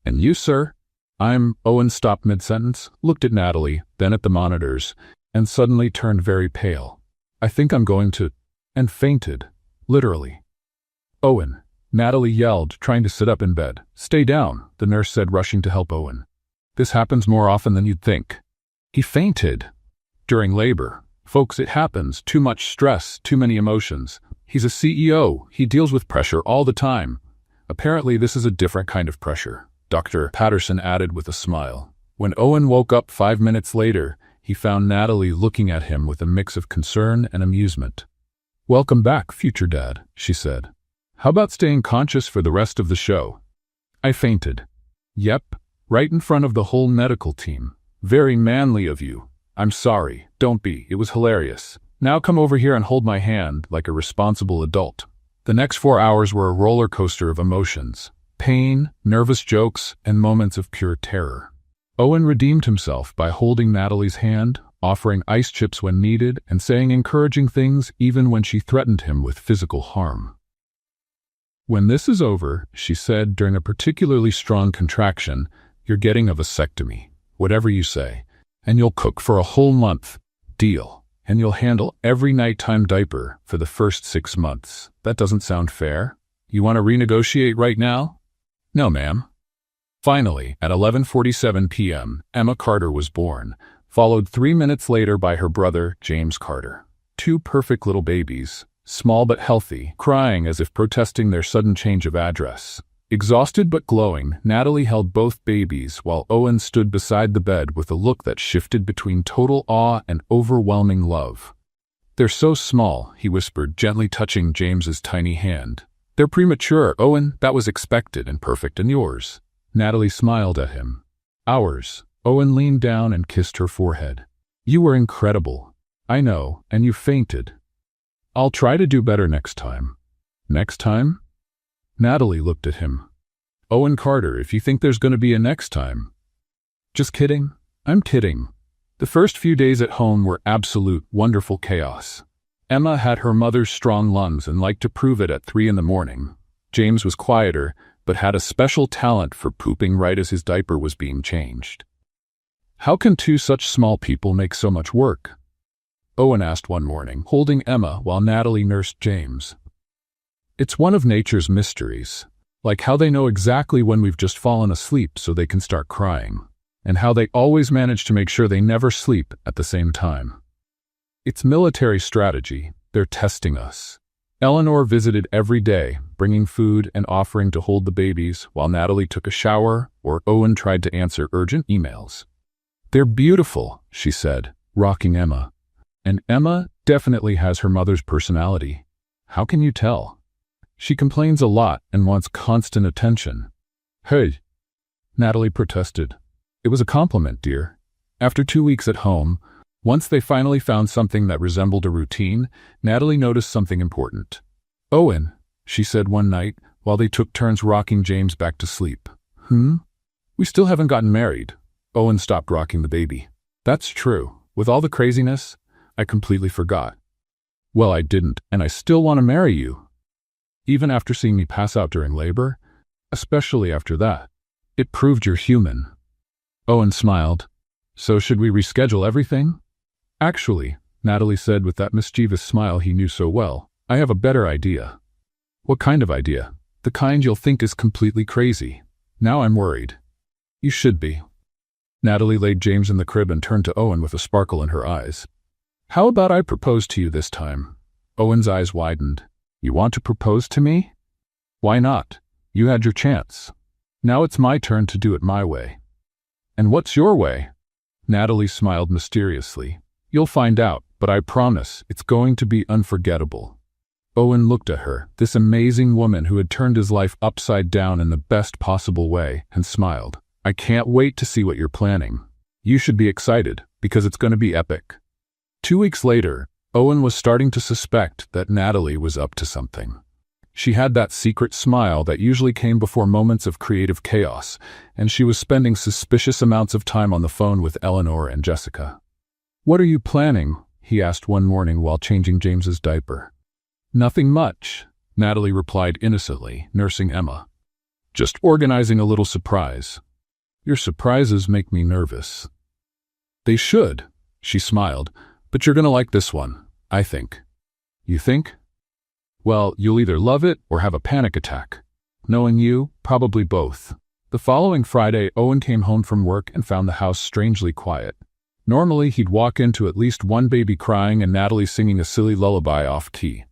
"And you, sir?" Owen stopped mid-sentence, looked at Natalie, then at the monitors, and suddenly turned very pale. "I think I'm going to," and fainted, literally. "Owen," Natalie yelled, trying to sit up in bed. "Stay down," the nurse said, rushing to help Owen. "This happens more often than you'd think." "He fainted." "During labor. Folks, it happens. Too much stress, too many emotions. He's a CEO. He deals with pressure all the time. Apparently this is a different kind of pressure," Dr. Patterson added with a smile. When Owen woke up 5 minutes later, he found Natalie looking at him with a mix of concern and amusement. "Welcome back, future dad," she said. "How about staying conscious for the rest of the show?" "I fainted." "Yep, right in front of the whole medical team. Very manly of you." "I'm sorry, don't be, it was hilarious. Now come over here and hold my hand like a responsible adult." The next 4 hours were a roller coaster of emotions. Pain, nervous jokes, and moments of pure terror. Owen redeemed himself by holding Natalie's hand, offering ice chips when needed, and saying encouraging things even when she threatened him with physical harm. "When this is over," she said during a particularly strong contraction, "you're getting a vasectomy, whatever you say, and you'll cook for a whole month. Deal. And you'll handle every nighttime diaper for the first 6 months. That doesn't sound fair. You want to renegotiate right now?" "No, ma'am." Finally, at 11:47 p.m., Emma Carter was born, followed 3 minutes later by her brother, James Carter. 2 perfect little babies, small but healthy, crying as if protesting their sudden change of address. Exhausted but glowing, Natalie held both babies while Owen stood beside the bed with a look that shifted between total awe and overwhelming love. They're so small, he whispered, gently touching James's tiny hand. They're premature, Owen. That was expected and perfect. And yours? Natalie smiled at him. Ours. Owen leaned down and kissed her forehead. You were incredible. I know, and you fainted. I'll try to do better next time. Next time? Natalie looked at him. Owen Carter, if you think there's going to be a next time. Just kidding. I'm kidding. The first few days at home were absolute, wonderful chaos. Emma had her mother's strong lungs and liked to prove it at 3 a.m. James was quieter, but had a special talent for pooping right as his diaper was being changed. How can two such small people make so much work? Owen asked one morning, holding Emma while Natalie nursed James. It's one of nature's mysteries, like how they know exactly when we've just fallen asleep so they can start crying, and how they always manage to make sure they never sleep at the same time. It's military strategy. They're testing us. Eleanor visited every day, bringing food and offering to hold the babies while Natalie took a shower or Owen tried to answer urgent emails. They're beautiful, she said, rocking Emma. And Emma definitely has her mother's personality. How can you tell? She complains a lot and wants constant attention. Hey, Natalie protested. It was a compliment, dear. After 2 weeks at home, once they finally found something that resembled a routine, Natalie noticed something important. Owen, she said one night while they took turns rocking James back to sleep. We still haven't gotten married. Owen stopped rocking the baby. That's true. With all the craziness, I completely forgot. Well, I didn't, and I still want to marry you. Even after seeing me pass out during labor, especially after that, it proved you're human. Owen smiled. So should we reschedule everything? Actually, Natalie said with that mischievous smile he knew so well, I have a better idea. What kind of idea? The kind you'll think is completely crazy. Now I'm worried. You should be. Natalie laid James in the crib and turned to Owen with a sparkle in her eyes. How about I propose to you this time? Owen's eyes widened. You want to propose to me? Why not? You had your chance. Now it's my turn to do it my way. And what's your way? Natalie smiled mysteriously. You'll find out, but I promise it's going to be unforgettable. Owen looked at her, this amazing woman who had turned his life upside down in the best possible way, and smiled. I can't wait to see what you're planning. You should be excited, because it's going to be epic. 2 weeks later, Owen was starting to suspect that Natalie was up to something. She had that secret smile that usually came before moments of creative chaos, and she was spending suspicious amounts of time on the phone with Eleanor and Jessica. What are you planning? He asked one morning while changing James's diaper. Nothing much, Natalie replied innocently, nursing Emma. Just organizing a little surprise. Your surprises make me nervous. They should, she smiled, but you're gonna like this one, I think. You think? Well, you'll either love it or have a panic attack. Knowing you, probably both. The following Friday, Owen came home from work and found the house strangely quiet. Normally, he'd walk into at least one baby crying and Natalie singing a silly lullaby off-key.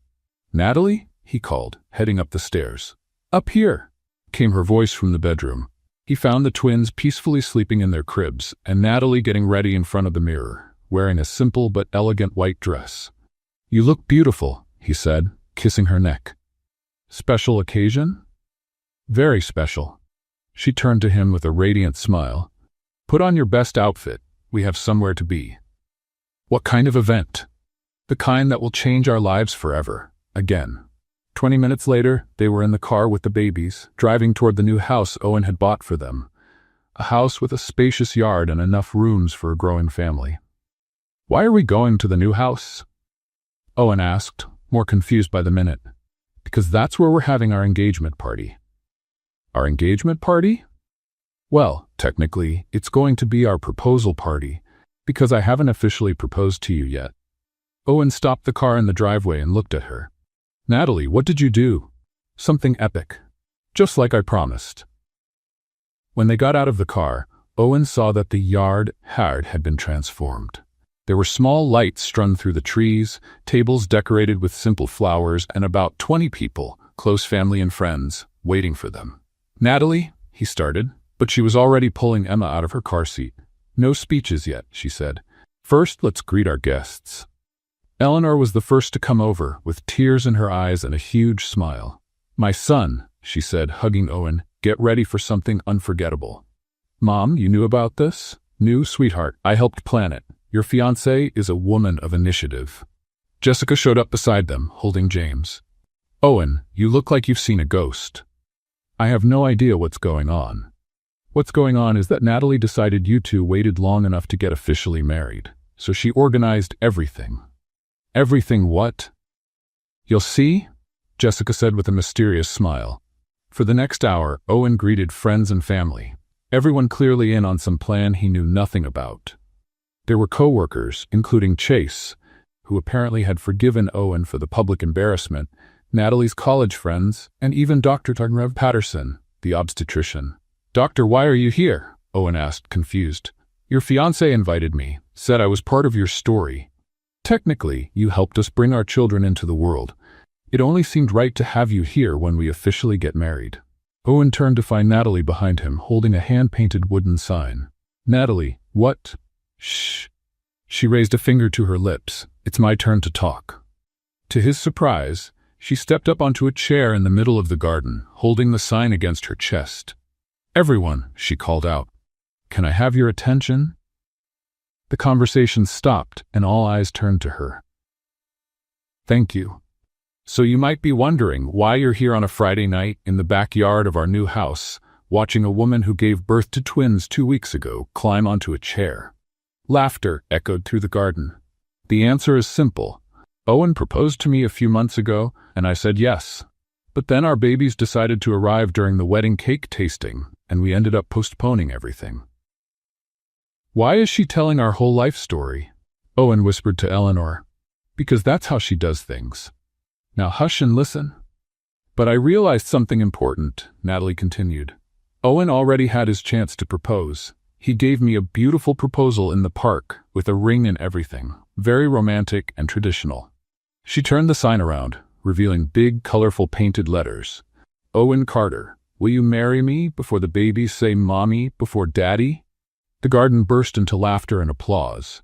Natalie? He called, heading up the stairs. Up here, came her voice from the bedroom. He found the twins peacefully sleeping in their cribs and Natalie getting ready in front of the mirror, wearing a simple but elegant white dress. You look beautiful, he said, kissing her neck. Special occasion? Very special. She turned to him with a radiant smile. Put on your best outfit. We have somewhere to be. What kind of event? The kind that will change our lives forever. Again. 20 minutes later, they were in the car with the babies, driving toward the new house Owen had bought for them. A house with a spacious yard and enough rooms for a growing family. Why are we going to the new house? Owen asked, more confused by the minute. Because that's where we're having our engagement party. Our engagement party? Well, technically, it's going to be our proposal party, because I haven't officially proposed to you yet. Owen stopped the car in the driveway and looked at her. Natalie, what did you do? Something epic. Just like I promised. When they got out of the car, Owen saw that the yard had been transformed. There were small lights strung through the trees, tables decorated with simple flowers, and about 20 people, close family and friends, waiting for them. Natalie, he started, but she was already pulling Emma out of her car seat. No speeches yet, she said. First, let's greet our guests. Eleanor was the first to come over, with tears in her eyes and a huge smile. "My son," she said, hugging Owen, "get ready for something unforgettable." "Mom, you knew about this?" "Knew, sweetheart. I helped plan it. Your fiancée is a woman of initiative." Jessica showed up beside them, holding James. "Owen, you look like you've seen a ghost." "I have no idea what's going on." "What's going on is that Natalie decided you two waited long enough to get officially married, so she organized everything." "Everything what?" "You'll see," Jessica said with a mysterious smile. For the next hour, Owen greeted friends and family, everyone clearly in on some plan he knew nothing about. There were co-workers, including Chase, who apparently had forgiven Owen for the public embarrassment, Natalie's college friends, and even Dr. Rev Patterson, the obstetrician. "Doctor, why are you here?" Owen asked, confused. "Your fiancé invited me, said I was part of your story. Technically, you helped us bring our children into the world. It only seemed right to have you here when we officially get married." Owen turned to find Natalie behind him, holding a hand-painted wooden sign. "Natalie, what?" "Shh." She raised a finger to her lips. "It's my turn to talk." To his surprise, she stepped up onto a chair in the middle of the garden, holding the sign against her chest. "Everyone," she called out, "can I have your attention?" The conversation stopped, and all eyes turned to her. "Thank you. So you might be wondering why you're here on a Friday night in the backyard of our new house, watching a woman who gave birth to twins 2 weeks ago climb onto a chair." Laughter echoed through the garden. "The answer is simple. Owen proposed to me a few months ago, and I said yes. But then our babies decided to arrive during the wedding cake tasting, and we ended up postponing everything." "Why is she telling our whole life story?" Owen whispered to Eleanor. "Because that's how she does things. Now hush and listen." "But I realized something important," Natalie continued. "Owen already had his chance to propose. He gave me a beautiful proposal in the park, with a ring and everything, very romantic and traditional." She turned the sign around, revealing big, colorful painted letters. "Owen Carter, will you marry me before the babies say mommy before daddy?" The garden burst into laughter and applause.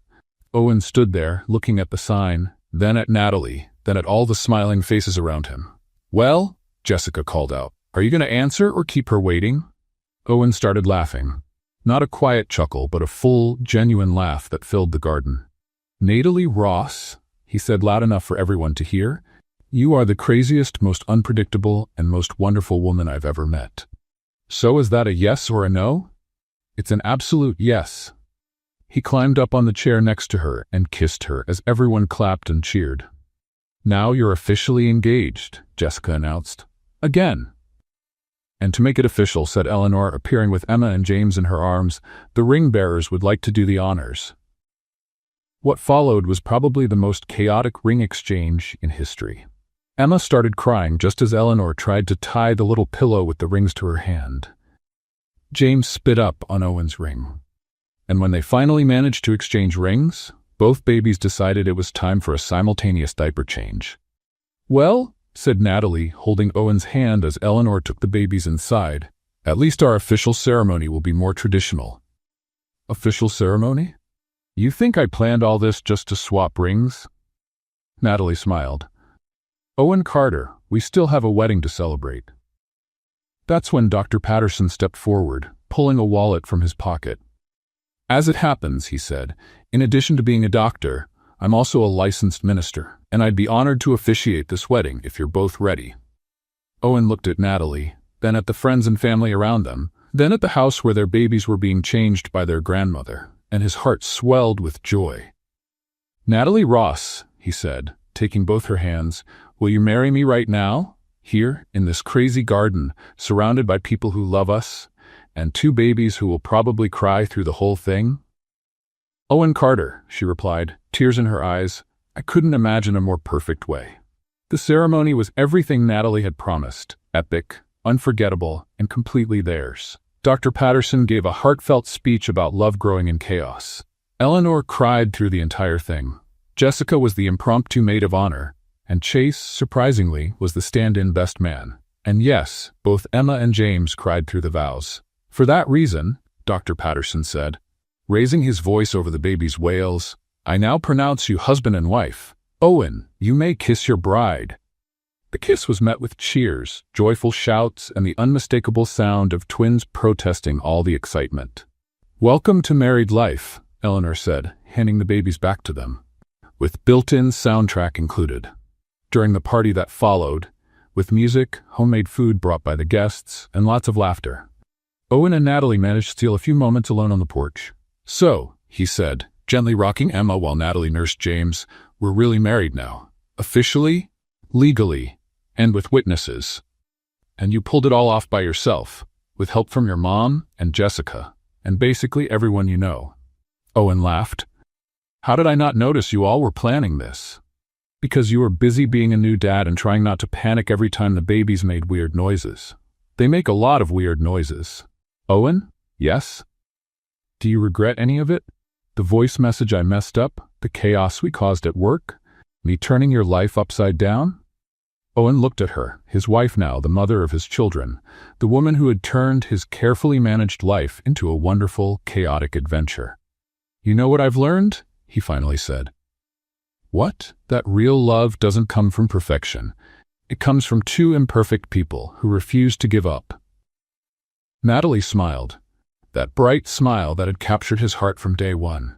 Owen stood there, looking at the sign, then at Natalie, then at all the smiling faces around him. "Well," Jessica called out, "are you going to answer or keep her waiting?" Owen started laughing. Not a quiet chuckle, but a full, genuine laugh that filled the garden. "Natalie Ross," he said loud enough for everyone to hear, "you are the craziest, most unpredictable, and most wonderful woman I've ever met." "So is that a yes or a no?" "It's an absolute yes." He climbed up on the chair next to her and kissed her as everyone clapped and cheered. "Now you're officially engaged," Jessica announced. "Again." "And to make it official," said Eleanor, appearing with Emma and James in her arms, "the ring bearers would like to do the honors." What followed was probably the most chaotic ring exchange in history. Emma started crying just as Eleanor tried to tie the little pillow with the rings to her hand. James spit up on Owen's ring. And when they finally managed to exchange rings, both babies decided it was time for a simultaneous diaper change. "Well," said Natalie, holding Owen's hand as Eleanor took the babies inside, "at least our official ceremony will be more traditional." "Official ceremony? You think I planned all this just to swap rings?" Natalie smiled. "Owen Carter, we still have a wedding to celebrate." That's when Dr. Patterson stepped forward, pulling a wallet from his pocket. "As it happens," he said, "in addition to being a doctor, I'm also a licensed minister, and I'd be honored to officiate this wedding if you're both ready." Owen looked at Natalie, then at the friends and family around them, then at the house where their babies were being changed by their grandmother, and his heart swelled with joy. "Natalie Ross," he said, taking both her hands, "will you marry me right now? Here, in this crazy garden, surrounded by people who love us, and 2 babies who will probably cry through the whole thing?" "Owen Carter," she replied, tears in her eyes, "I couldn't imagine a more perfect way." The ceremony was everything Natalie had promised, epic, unforgettable, and completely theirs. Dr. Patterson gave a heartfelt speech about love growing in chaos. Eleanor cried through the entire thing. Jessica was the impromptu maid of honor, and Chase, surprisingly, was the stand-in best man. And yes, both Emma and James cried through the vows. "For that reason," Dr. Patterson said, raising his voice over the baby's wails, "I now pronounce you husband and wife, "Owen, you may kiss your bride." The kiss was met with cheers, joyful shouts, and the unmistakable sound of twins protesting all the excitement. "Welcome to married life," Eleanor said, handing the babies back to them, with built-in soundtrack included. During the party that followed, with music, homemade food brought by the guests, and lots of laughter, Owen and Natalie managed to steal a few moments alone on the porch. "So," he said, gently rocking Emma while Natalie nursed James, "we're really married now. Officially, legally, and with witnesses. And you pulled it all off by yourself, with help from your mom and Jessica, and basically everyone you know." Owen laughed. "How did I not notice you all were planning this?" "Because you were busy being a new dad and trying not to panic every time the babies made weird noises. They make a lot of weird noises." "Owen? Yes? Do you regret any of it? The voice message I messed up? The chaos we caused at work? Me turning your life upside down?" Owen looked at her, his wife now, the mother of his children, the woman who had turned his carefully managed life into a wonderful, chaotic adventure. "You know what I've learned?" he finally said. "What? That real love doesn't come from perfection. It comes from two imperfect people who refuse to give up." Natalie smiled, that bright smile that had captured his heart from day one.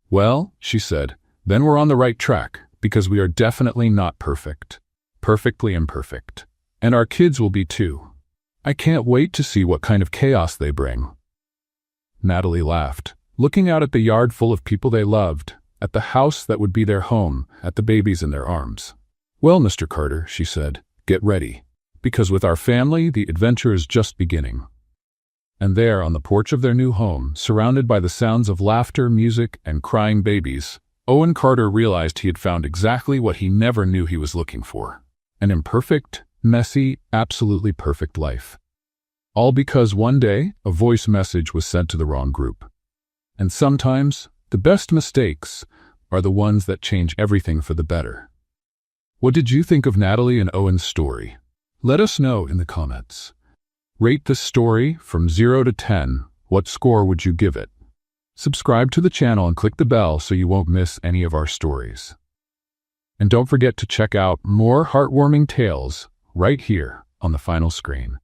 "Well," she said, "then we're on the right track, because we are definitely not perfect. Perfectly imperfect. And our kids will be too. I can't wait to see what kind of chaos they bring." Natalie laughed, looking out at the yard full of people they loved, at the house that would be their home, at the babies in their arms. "Well, Mr. Carter," she said, "get ready. Because with our family, the adventure is just beginning." And there, on the porch of their new home, surrounded by the sounds of laughter, music, and crying babies, Owen Carter realized he had found exactly what he never knew he was looking for. An imperfect, messy, absolutely perfect life. All because one day, a voice message was sent to the wrong group. And sometimes, the best mistakes are the ones that change everything for the better. What did you think of Natalie and Owen's story? Let us know in the comments. Rate this story from 0 to 10. What score would you give it? Subscribe to the channel and click the bell so you won't miss any of our stories. And don't forget to check out more heartwarming tales right here on the final screen.